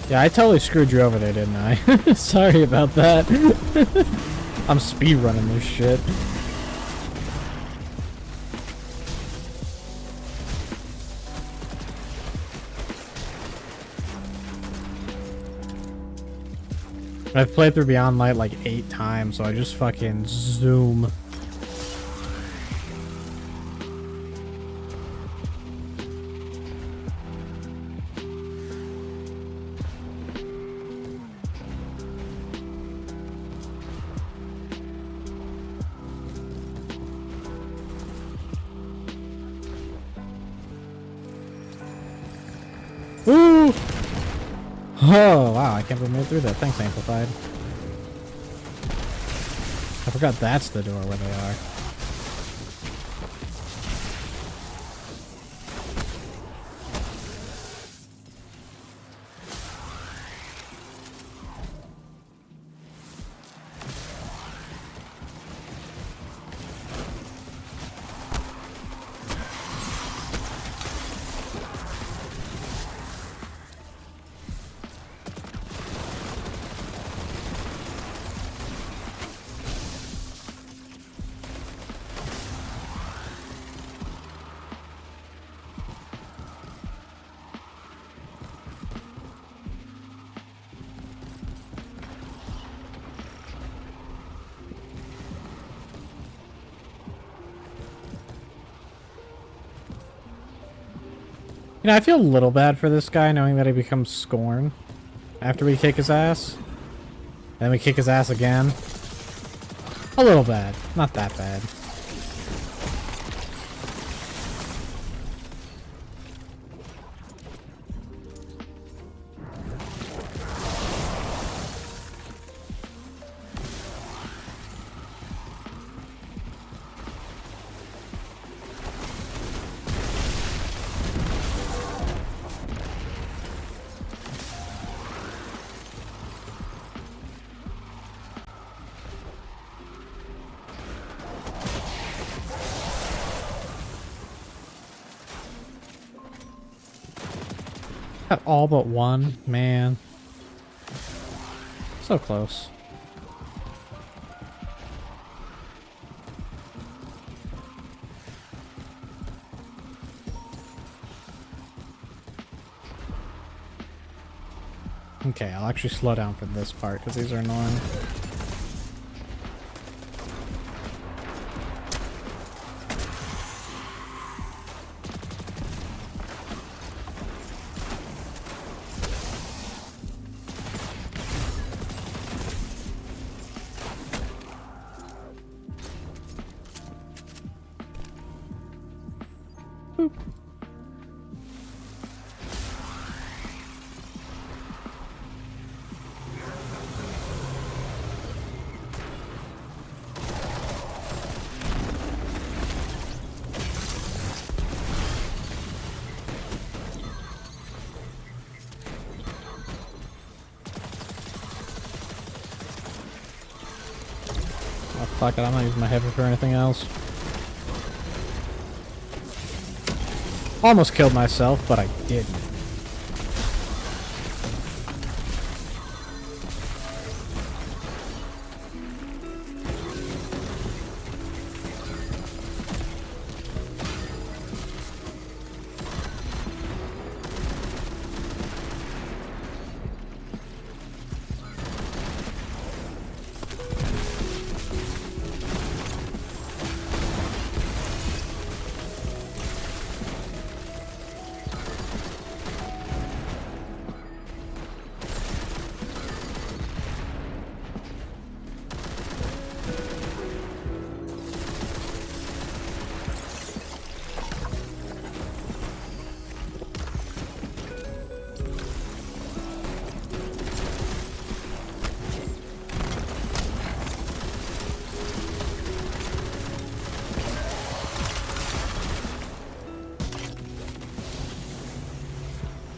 Speaker 1: Yeah, I totally screwed you over there, didn't I? Sorry about that. I'm speedrunning this shit. I've played through Beyond Light like 8 times, so I just fucking zoom. Woo! Oh, wow, I can't believe I made it through that. Thanks, Amplified. I forgot that's the door where they are. You know, I feel a little bad for this guy knowing that he becomes Scorn after we kick his ass. Then we kick his ass again. A little bad. Not that bad. Got all but one, man. So close. Okay, I'll actually slow down for this part because these are annoying. Boop. Oh, fuck it, I'm not using my heavy for anything else. Almost killed myself, but I didn't.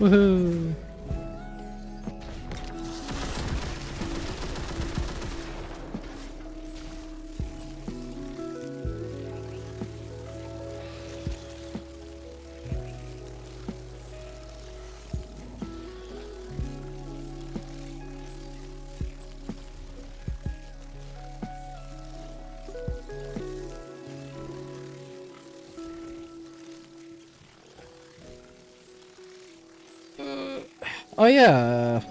Speaker 1: Woohoo! Oh yeah,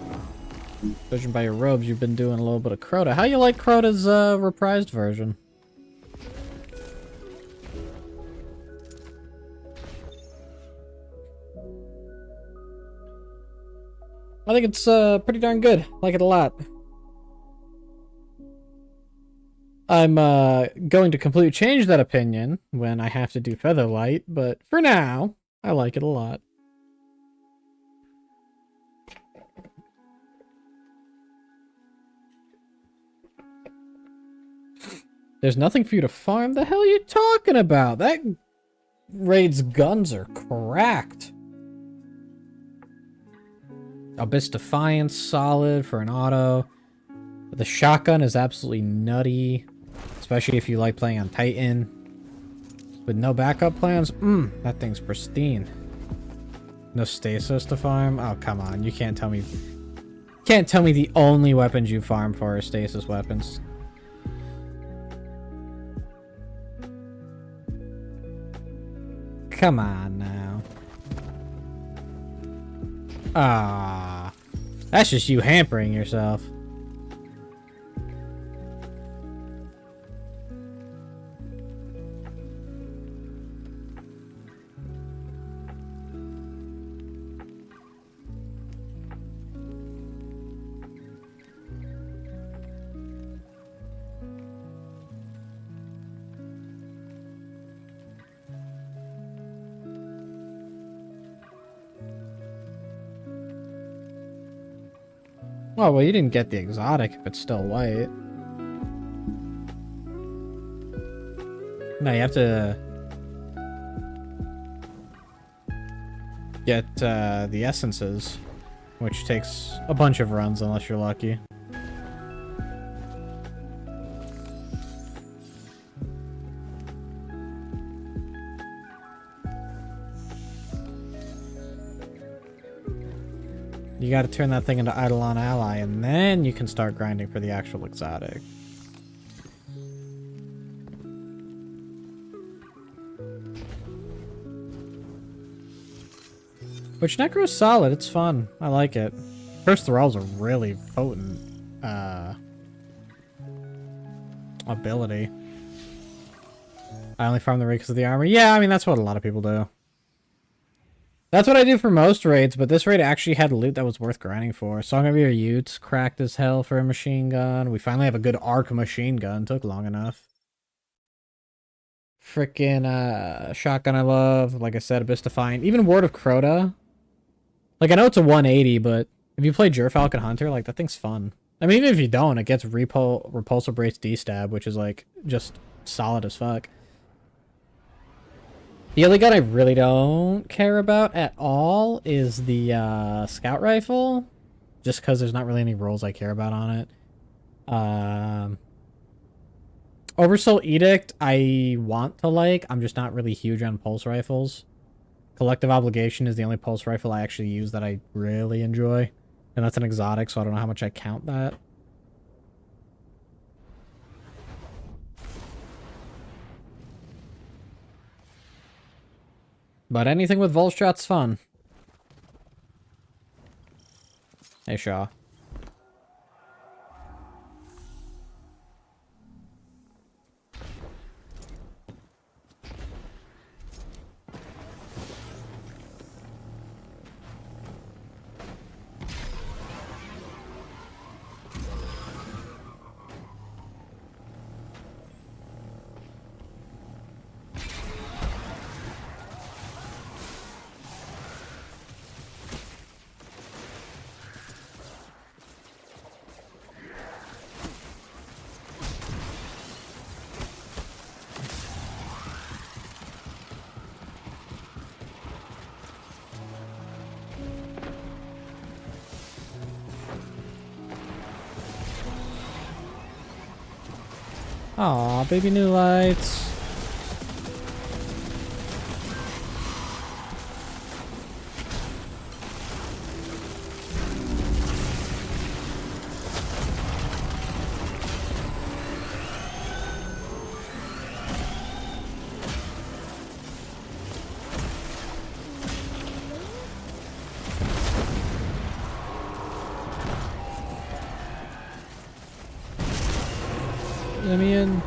Speaker 1: judging by your robes, you've been doing a little bit of Crota. How you like Crota's reprised version? I think it's pretty darn good. Like it a lot. I'm going to completely change that opinion when I have to do Featherlight, but for now, I like it a lot. There's nothing for you to farm? The hell are you talking about? That raid's guns are cracked. Abyss Defiance, solid for an auto. But the shotgun is absolutely nutty. Especially if you like playing on Titan. With no backup plans? That thing's pristine. No stasis to farm? Oh, come on. You can't tell me... Can't tell me the only weapons you farm for are stasis weapons. Come on now. Ah, that's just you hampering yourself. Oh, well, you didn't get the exotic if it's still white. No, you have to get the essences, which takes a bunch of runs unless you're lucky. You gotta turn that thing into Eidolon Ally, and then you can start grinding for the actual exotic. Which Necro's solid, it's fun. I like it. First Thrall's a really potent ability. I only farm the raid because of the armor. Yeah, I mean, that's what a lot of people do. That's what I do for most raids, but this raid actually had loot that was worth grinding for. Song of Your Youth's cracked as hell for a machine gun. We finally have a good arc machine gun. Took long enough. Frickin' shotgun I love. Like I said, Abyss Defiant. Even Ward of Crota. Like, I know it's a 180, but if you play Gerfalcon Hunter, like, that thing's fun. I mean, even if you don't, it gets Repulsor Brace D-Stab, which is, like, just solid as fuck. The only gun I really don't care about at all is the Scout Rifle. Just because there's not really any rolls I care about on it. Oversoul Edict, I want to like. I'm just not really huge on pulse rifles. Collective Obligation is the only pulse rifle I actually use that I really enjoy. And that's an exotic, so I don't know how much I count that. But anything with Volstrat's fun. Hey, Shaw. Aw, baby new lights. Let me in.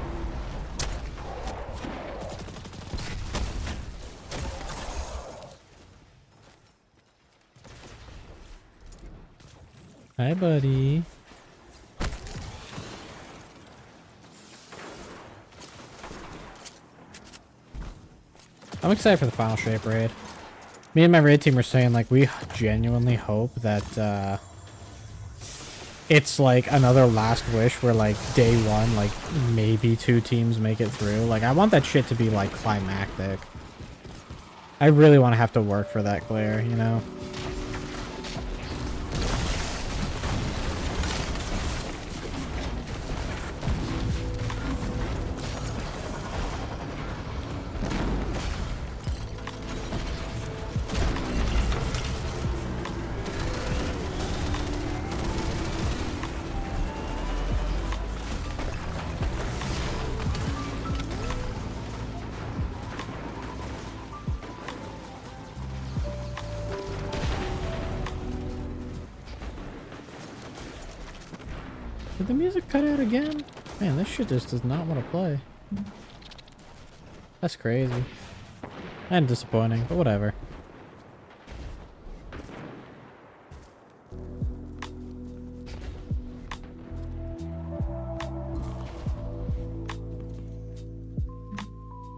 Speaker 1: Hi, buddy. I'm excited for the final shape raid. Me and my raid team were saying, like, we genuinely hope that, it's like another last wish where, like, day one, like, maybe 2 teams make it through. Like, I want that shit to be, like, climactic. I really want to have to work for that, Claire, you know? Did the music cut out again? Man, this shit just does not want to play. That's crazy. And disappointing, but whatever.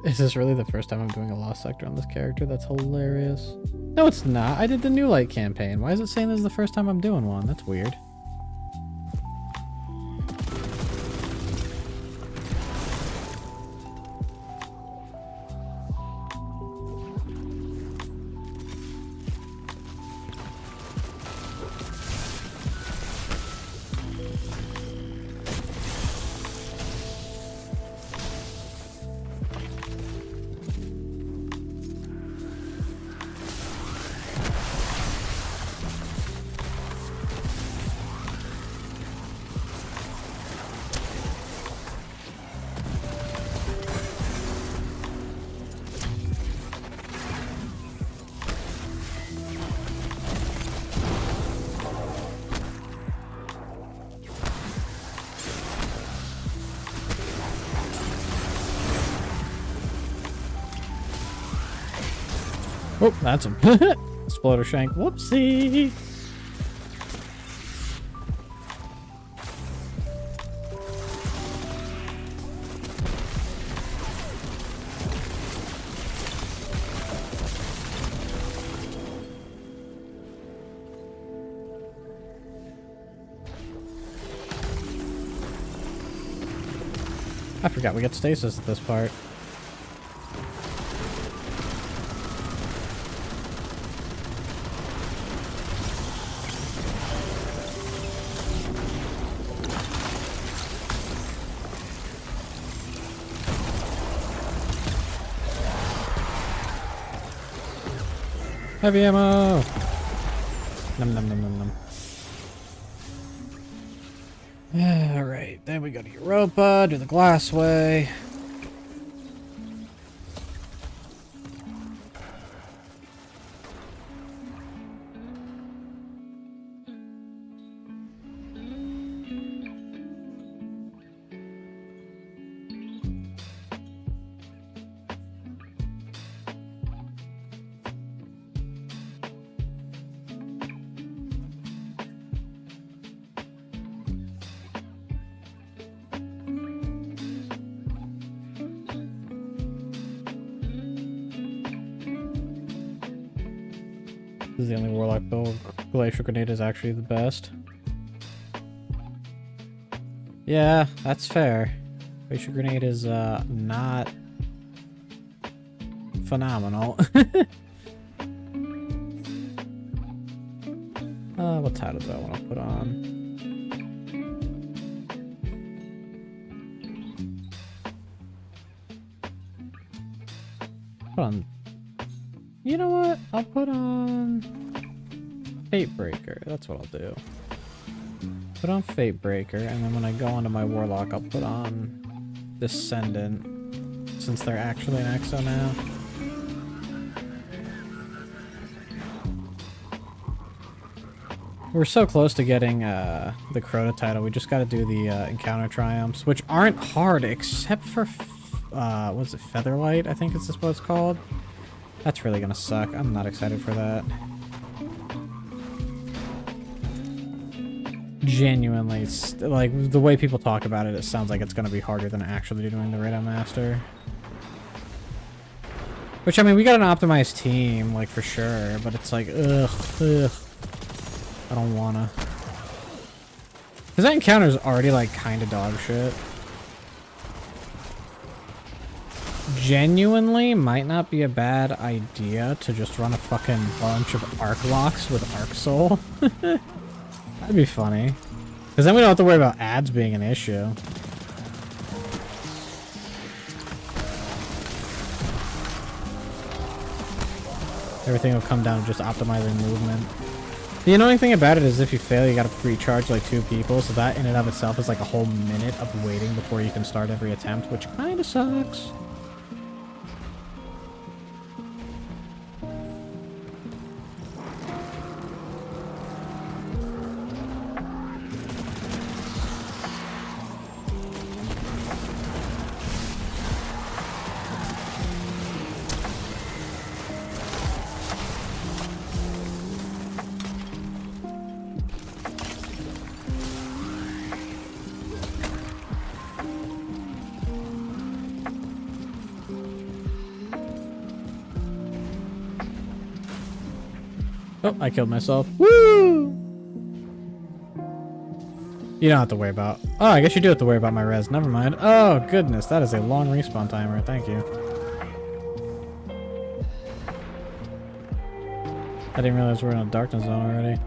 Speaker 1: Is this really the first time I'm doing a Lost Sector on this character? That's hilarious. No, it's not. I did the New Light campaign. Why is it saying this is the first time I'm doing one? That's weird. Oh, that's him. Exploder Shank. Whoopsie. I forgot we got stasis at this part. Heavy ammo! Num num num num num. Alright, then we go to Europa, do the Glassway. This is the only Warlock build. Glacial Grenade is actually the best. Yeah, that's fair. Glacial Grenade is not phenomenal. What title do I want to put on? Put on... You know what? I'll put on... Fate Breaker. That's what I'll do. Put on Fate Breaker, and then when I go onto my Warlock, I'll put on Descendant, since they're actually an Exo now. We're so close to getting the Crota title. We just got to do the Encounter Triumphs, which aren't hard except for, what's it, Featherlight, I think is what it's called. That's really going to suck. I'm not excited for that. Genuinely, like, the way people talk about it, it sounds like it's going to be harder than actually doing the Radar Master. Which, I mean, we got an optimized team, like, for sure, but it's like, ugh. I don't wanna. Because that encounter's already, like, kind of dog shit. Genuinely, might not be a bad idea to just run a fucking bunch of Arc Locks with Arc Soul. That'd be funny. Because then we don't have to worry about ads being an issue. Everything will come down to just optimizing movement. The annoying thing about it is if you fail, you gotta recharge like 2 people, so that in and of itself is like a whole minute of waiting before you can start every attempt, which kinda sucks. Oh, I killed myself. Woo! You don't have to worry about... Oh, I guess you do have to worry about my res. Never mind. Oh, goodness. That is a long respawn timer. Thank you. I didn't realize we were in a darkness zone already.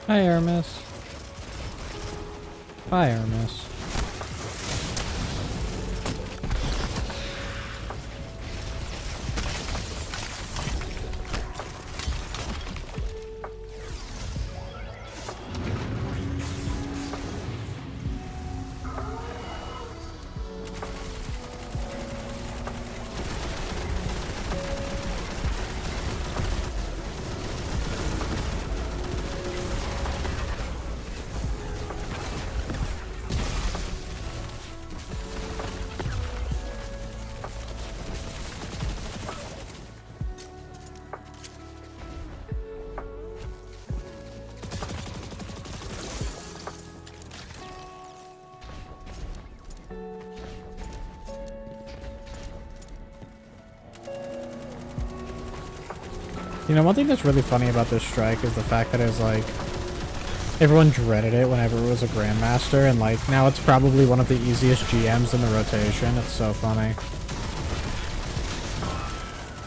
Speaker 1: Hi, Aramis. Bye, Aramis. You know, one thing that's really funny about this strike is the fact that it's like everyone dreaded it whenever it was a Grandmaster, and like now it's probably one of the easiest GMs in the rotation. It's so funny.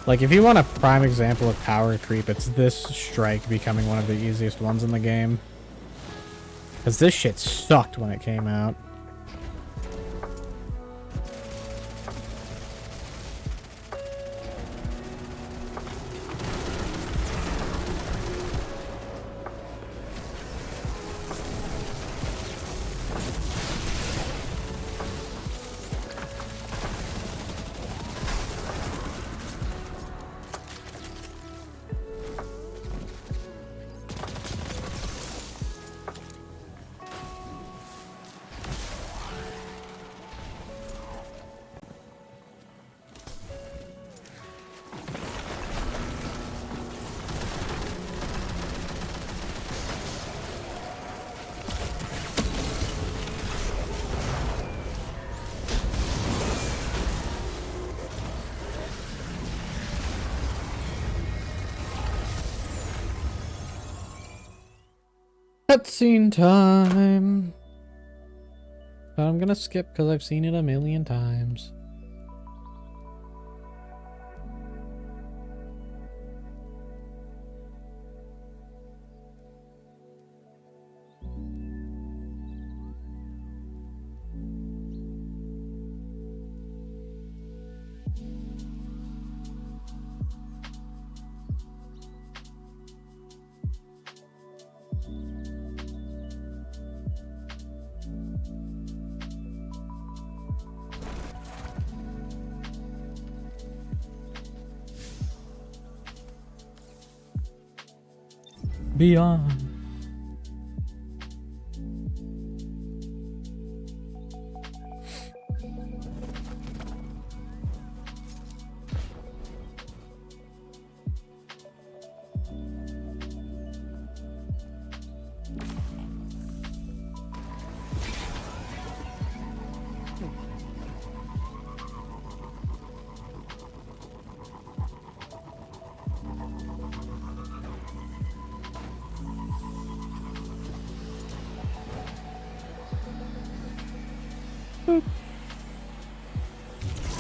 Speaker 1: Like, if you want a prime example of power creep, it's this strike becoming one of the easiest ones in the game. Because this shit sucked when it came out. Cutscene time. But I'm gonna skip because I've seen it a million times. Beyond.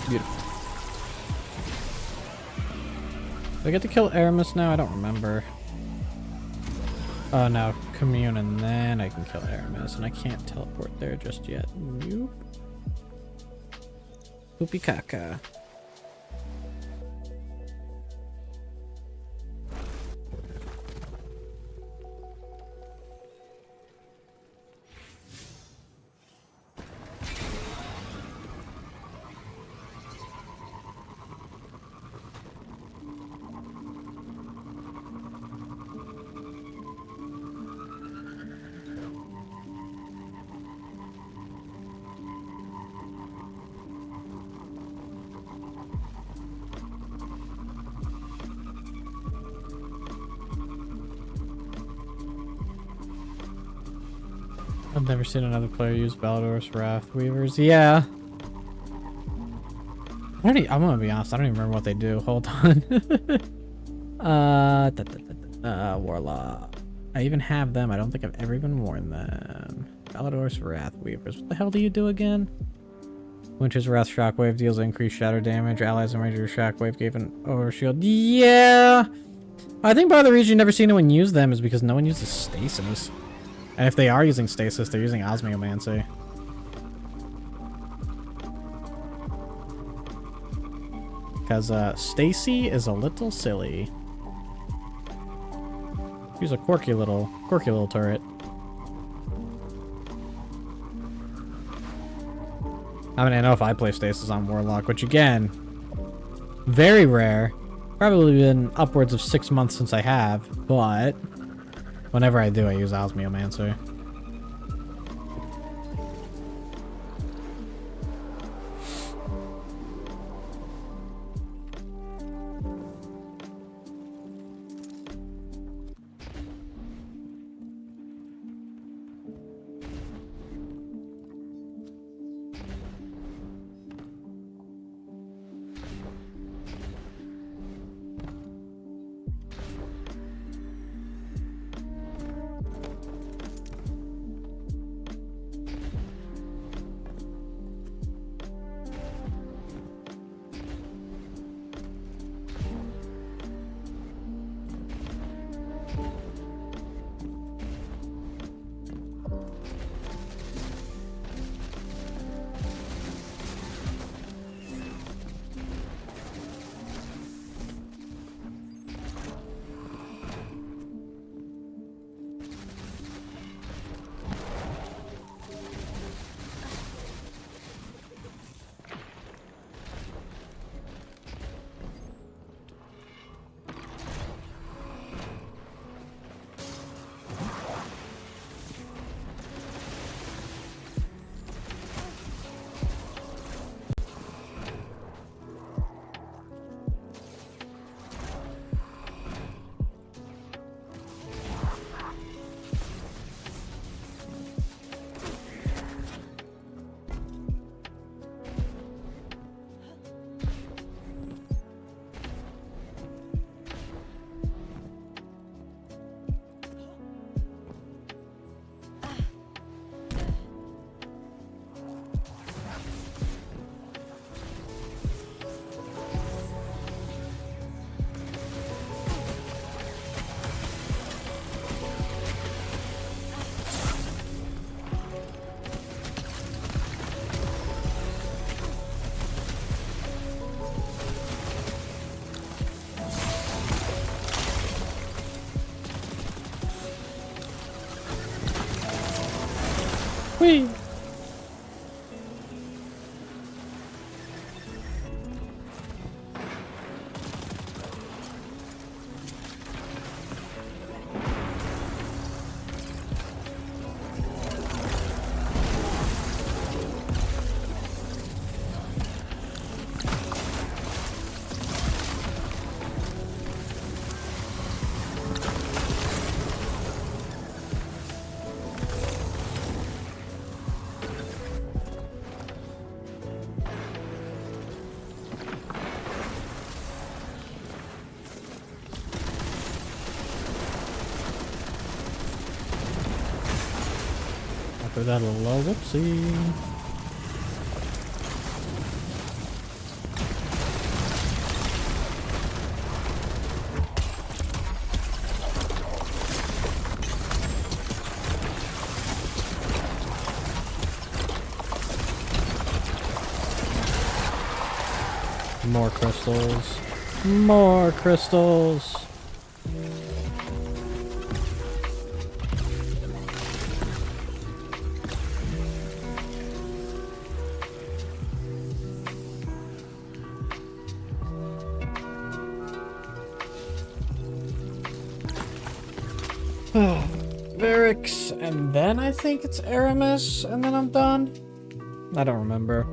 Speaker 1: Beautiful. Do I get to kill Aramis now? I don't remember. Oh no, commune and then I can kill Aramis, and I can't teleport there just yet. Nope. Poopy caca. I've never seen another player use Baldur's Wrath Weavers. Yeah. I'm gonna be honest, I don't even remember what they do. Hold on. Warlock. I even have them. I don't think I've ever even worn them. Baldur's Wrath Weavers. What the hell do you do again? Winter's Wrath Shockwave deals increased shatter damage. Allies and Ranger Shockwave gave an overshield. Yeah! I think part of the reason you never see anyone use them is because no one uses stasis. And if they are using stasis, they're using osmiomancy. Because Stacy is a little silly. She's a quirky little turret. I mean, I know if I play stasis on Warlock, which again, very rare. Probably been upwards of 6 months since I have, but whenever I do, I use Osmiomancer. Whee! After that, a little whoopsie. More crystals. More crystals. Varix, and then I think it's Aramis, and then I'm done. I don't remember.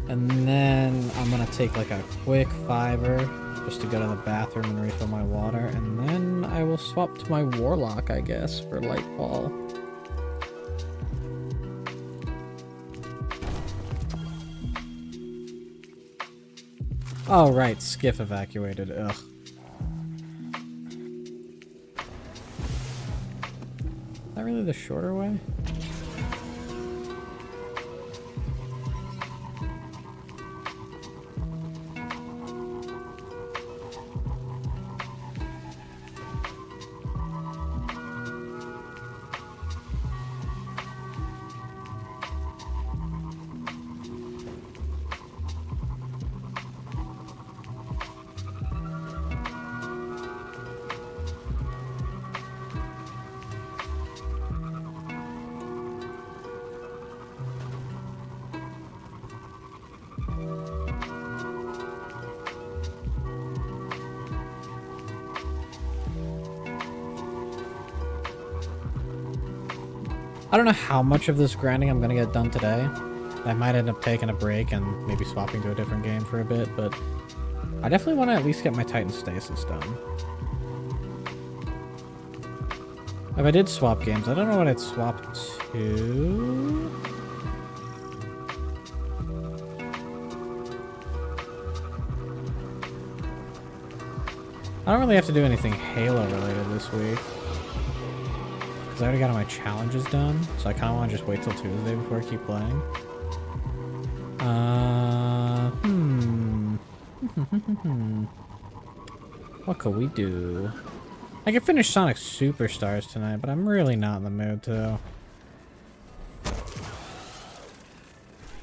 Speaker 1: And then I'm gonna take like a quick 5-er just to go to the bathroom and refill my water, and then I will swap to my Warlock, I guess, for Lightfall. Oh, right, Skiff evacuated. Ugh. Is that really the shorter way? I don't know how much of this grinding I'm gonna get done today. I might end up taking a break and maybe swapping to a different game for a bit, but I definitely want to at least get my Titan Stasis done. If I did swap games, I don't know what I'd swap to. I don't really have to do anything Halo related this week. Because I already got all my challenges done, so I kind of want to just wait till Tuesday before I keep playing. What could we do? I could finish Sonic Superstars tonight, but I'm really not in the mood to.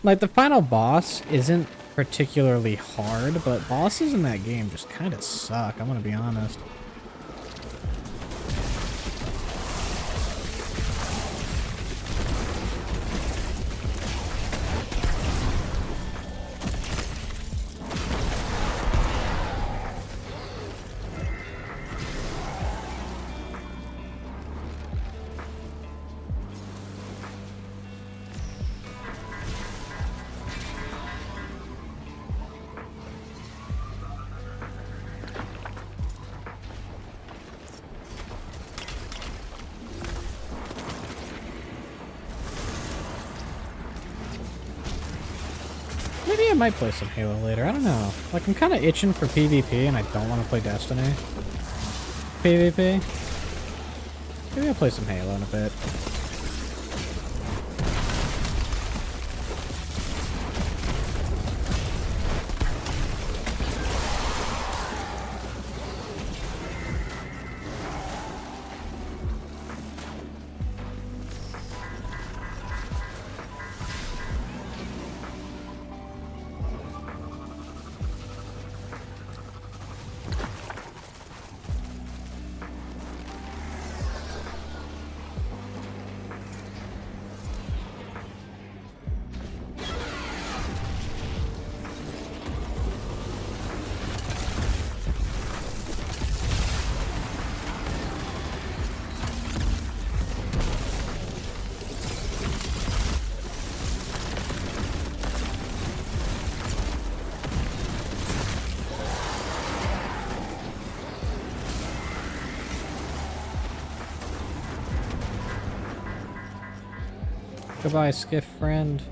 Speaker 1: Like, the final boss isn't particularly hard, but bosses in that game just kind of suck, I'm gonna be honest. Maybe I might play some Halo later, I don't know. Like, I'm kind of itching for PvP and I don't want to play Destiny. PvP. Maybe I'll play some Halo in a bit. Goodbye, Skiff friend.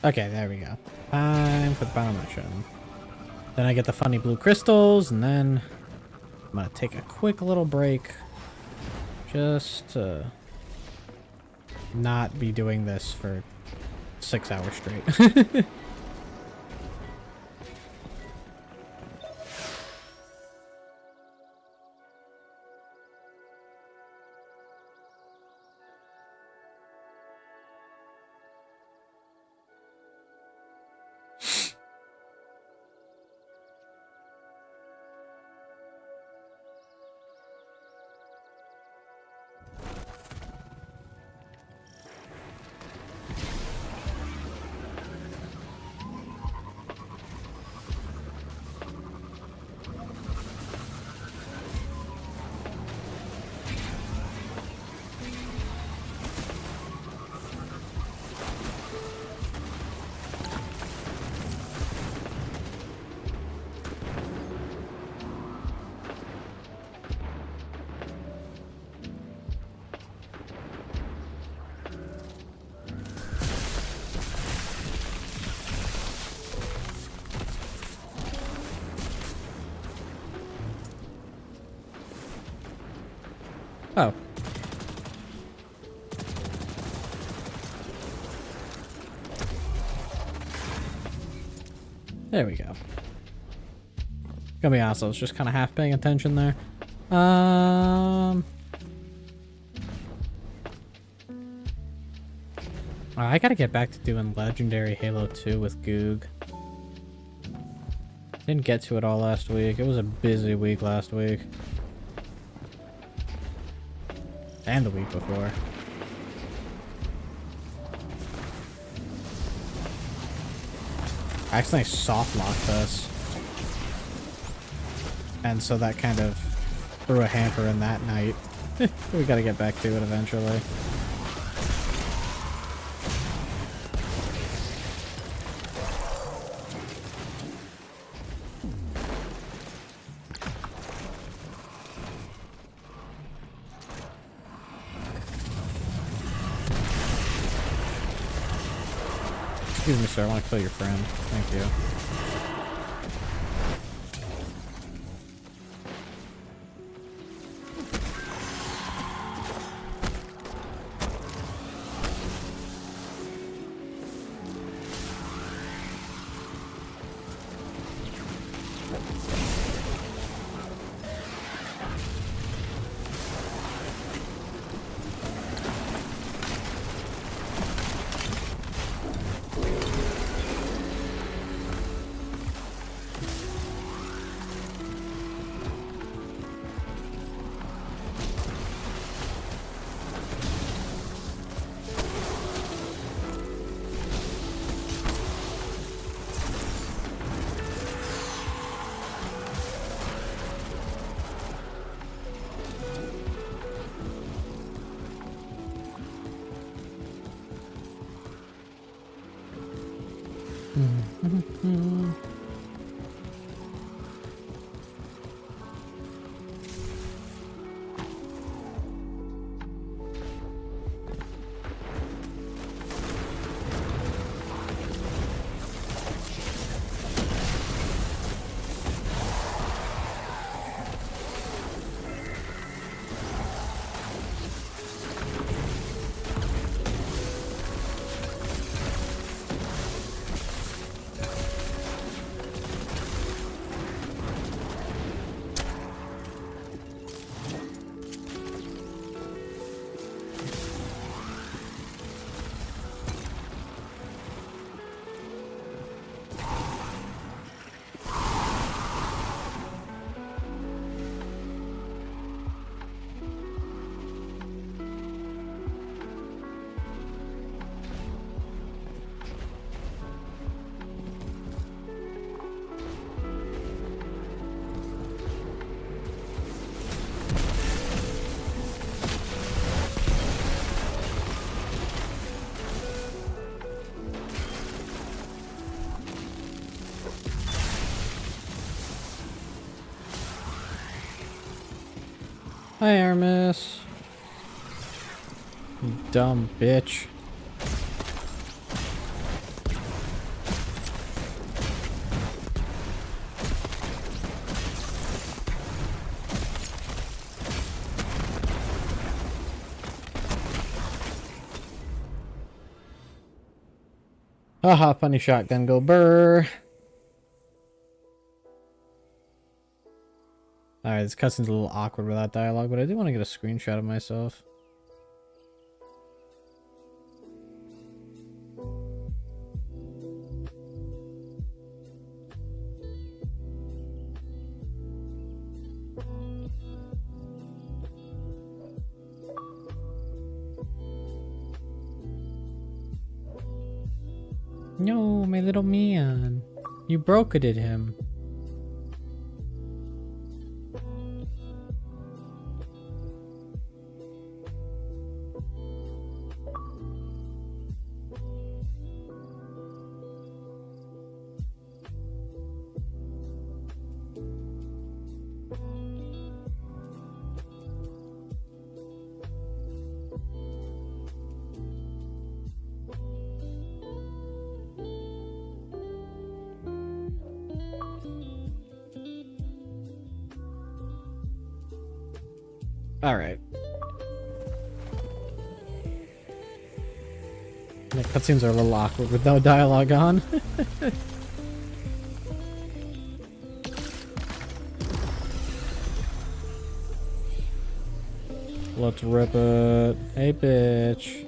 Speaker 1: Okay, there we go. Time for the final mission. Then I get the funny blue crystals, and then I'm gonna take a quick little break. Just to not be doing this for 6 hours straight. Oh. There we go. Gonna be honest, I was just kind of half paying attention there. I gotta get back to doing Legendary Halo 2 with Goog. Didn't get to it all last week. It was a busy week last week. And the week before. I accidentally soft locked us. And so that kind of threw a hamper in that night. We gotta get back to it eventually. Excuse me, sir. I want to kill your friend. Thank you. Hi, Aramis. You dumb bitch. Haha, funny shotgun go burr. Alright, this cutscene's a little awkward without dialogue, but I do want to get a screenshot of myself. No, my little man. You broke it at him. Alright. The cutscenes are a little awkward with no dialogue on. Let's rip it. Hey, bitch.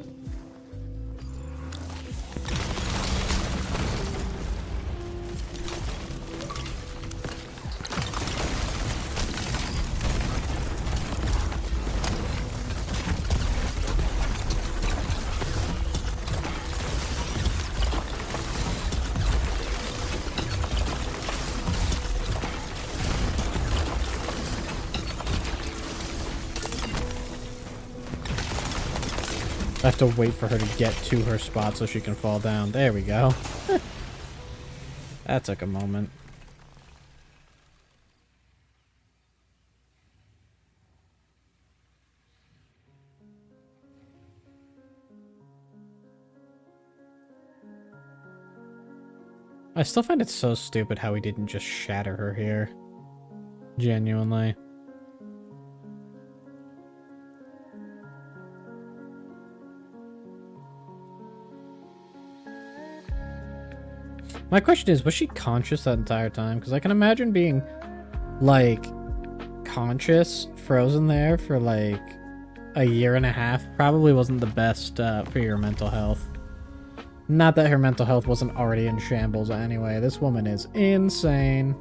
Speaker 1: I have to wait for her to get to her spot so she can fall down. There we go. That took a moment. I still find it so stupid how he didn't just shatter her here. Genuinely. My question is, was she conscious that entire time? Because I can imagine being, like, conscious, frozen there for, like, a year and a half. Probably wasn't the best for your mental health. Not that her mental health wasn't already in shambles anyway. This woman is insane.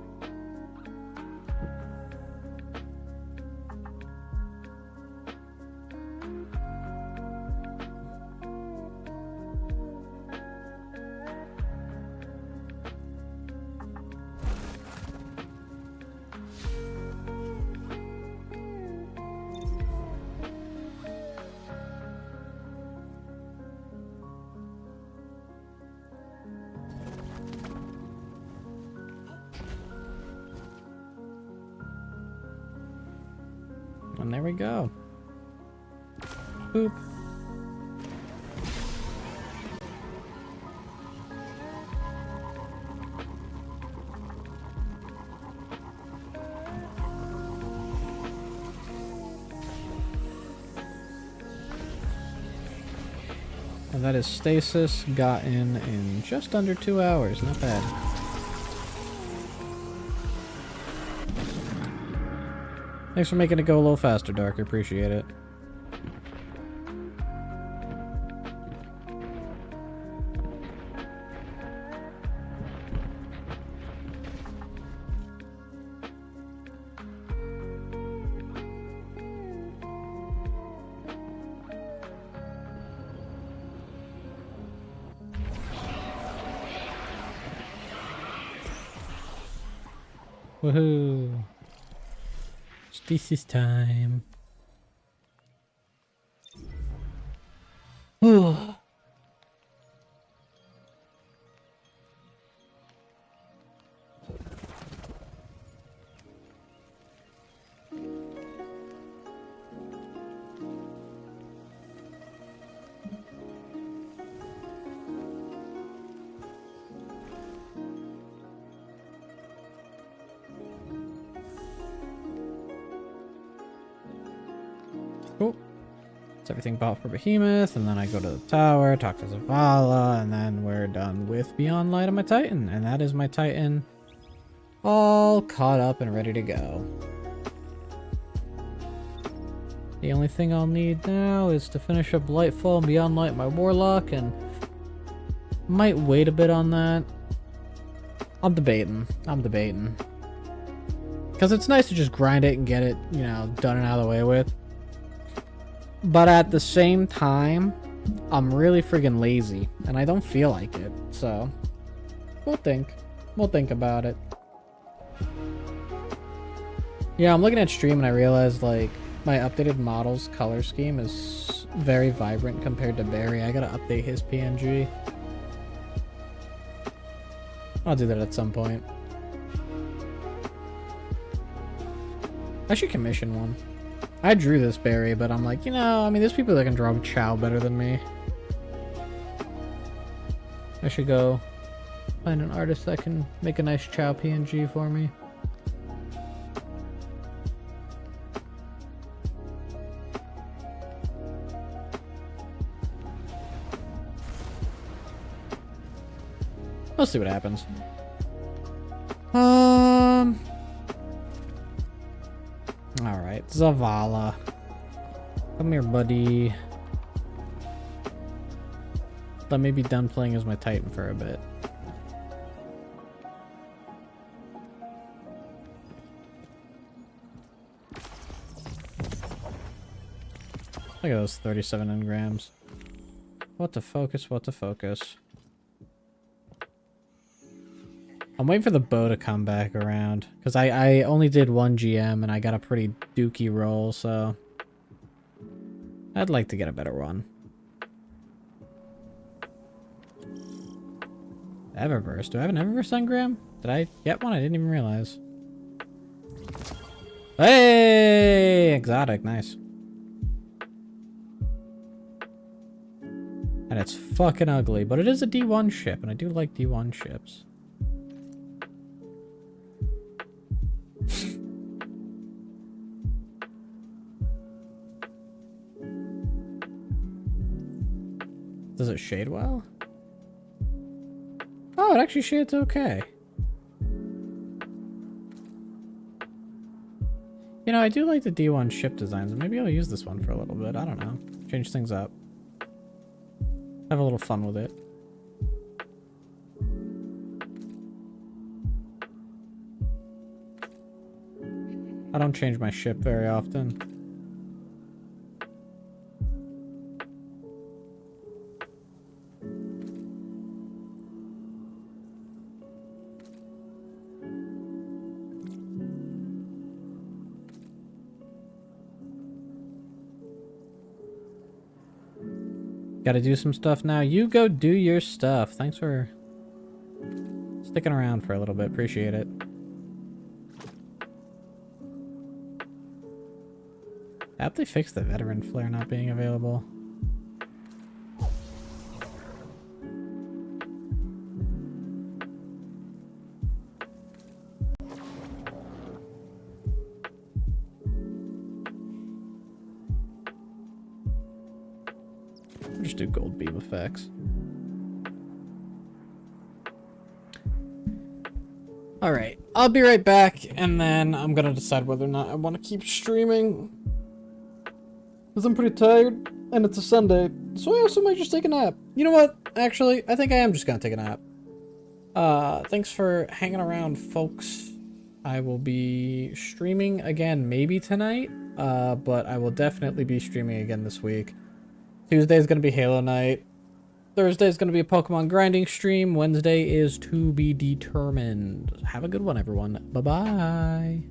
Speaker 1: And there we go. Boop. And that is stasis gotten in just under 2 hours. Not bad. Thanks for making it go a little faster, Dark. I appreciate it. Woohoo! Stasis time. Cool. That's everything bought for Behemoth, and then I go to the tower, talk to Zavala, and then we're done with Beyond Light on my Titan. And that is my Titan all caught up and ready to go. The only thing I'll need now is to finish up Lightfall and Beyond Light my Warlock, and might wait a bit on that. I'm debating. Because it's nice to just grind it and get it, you know, done and out of the way with. But at the same time, I'm really friggin' lazy, and I don't feel like it, so we'll think. We'll think about it. Yeah, I'm looking at stream and I realized, like, my updated model's color scheme is very vibrant compared to Barry. I gotta update his PNG. I'll do that at some point. I should commission one. I drew this Barry, but I'm like, you know, I mean, there's people that can draw Chow better than me. I should go find an artist that can make a nice Chow PNG for me. We'll see what happens. Alright, Zavala. Come here, buddy. Let me be done playing as my Titan for a bit. Look at those 37 engrams. What to focus, what to focus. I'm waiting for the bow to come back around. Because I only did one GM and I got a pretty dookie roll, so... I'd like to get a better one. Eververse. Do I have an Eververse engram? Did I get one? I didn't even realize. Hey! Exotic. Nice. And it's fucking ugly, but it is a D1 ship, and I do like D1 ships. Does it shade well? Oh, it actually shades okay. You know, I do like the D1 ship designs. Maybe I'll use this one for a little bit. I don't know. Change things up. Have a little fun with it. I don't change my ship very often. Gotta do some stuff now. You go do your stuff. Thanks for sticking around for a little bit. Appreciate it. I hope they fixed the veteran flare not being available. I'll just do gold beam effects. Alright, I'll be right back, and then I'm gonna decide whether or not I want to keep streaming. Because I'm pretty tired, and it's a Sunday, so I also might just take a nap. You know what? Actually, I think I am just gonna take a nap. Thanks for hanging around, folks. I will be streaming again maybe tonight, but I will definitely be streaming again this week. Tuesday is gonna be Halo night. Thursday is gonna be a Pokemon grinding stream. Wednesday is to be determined. Have a good one, everyone. Bye-bye.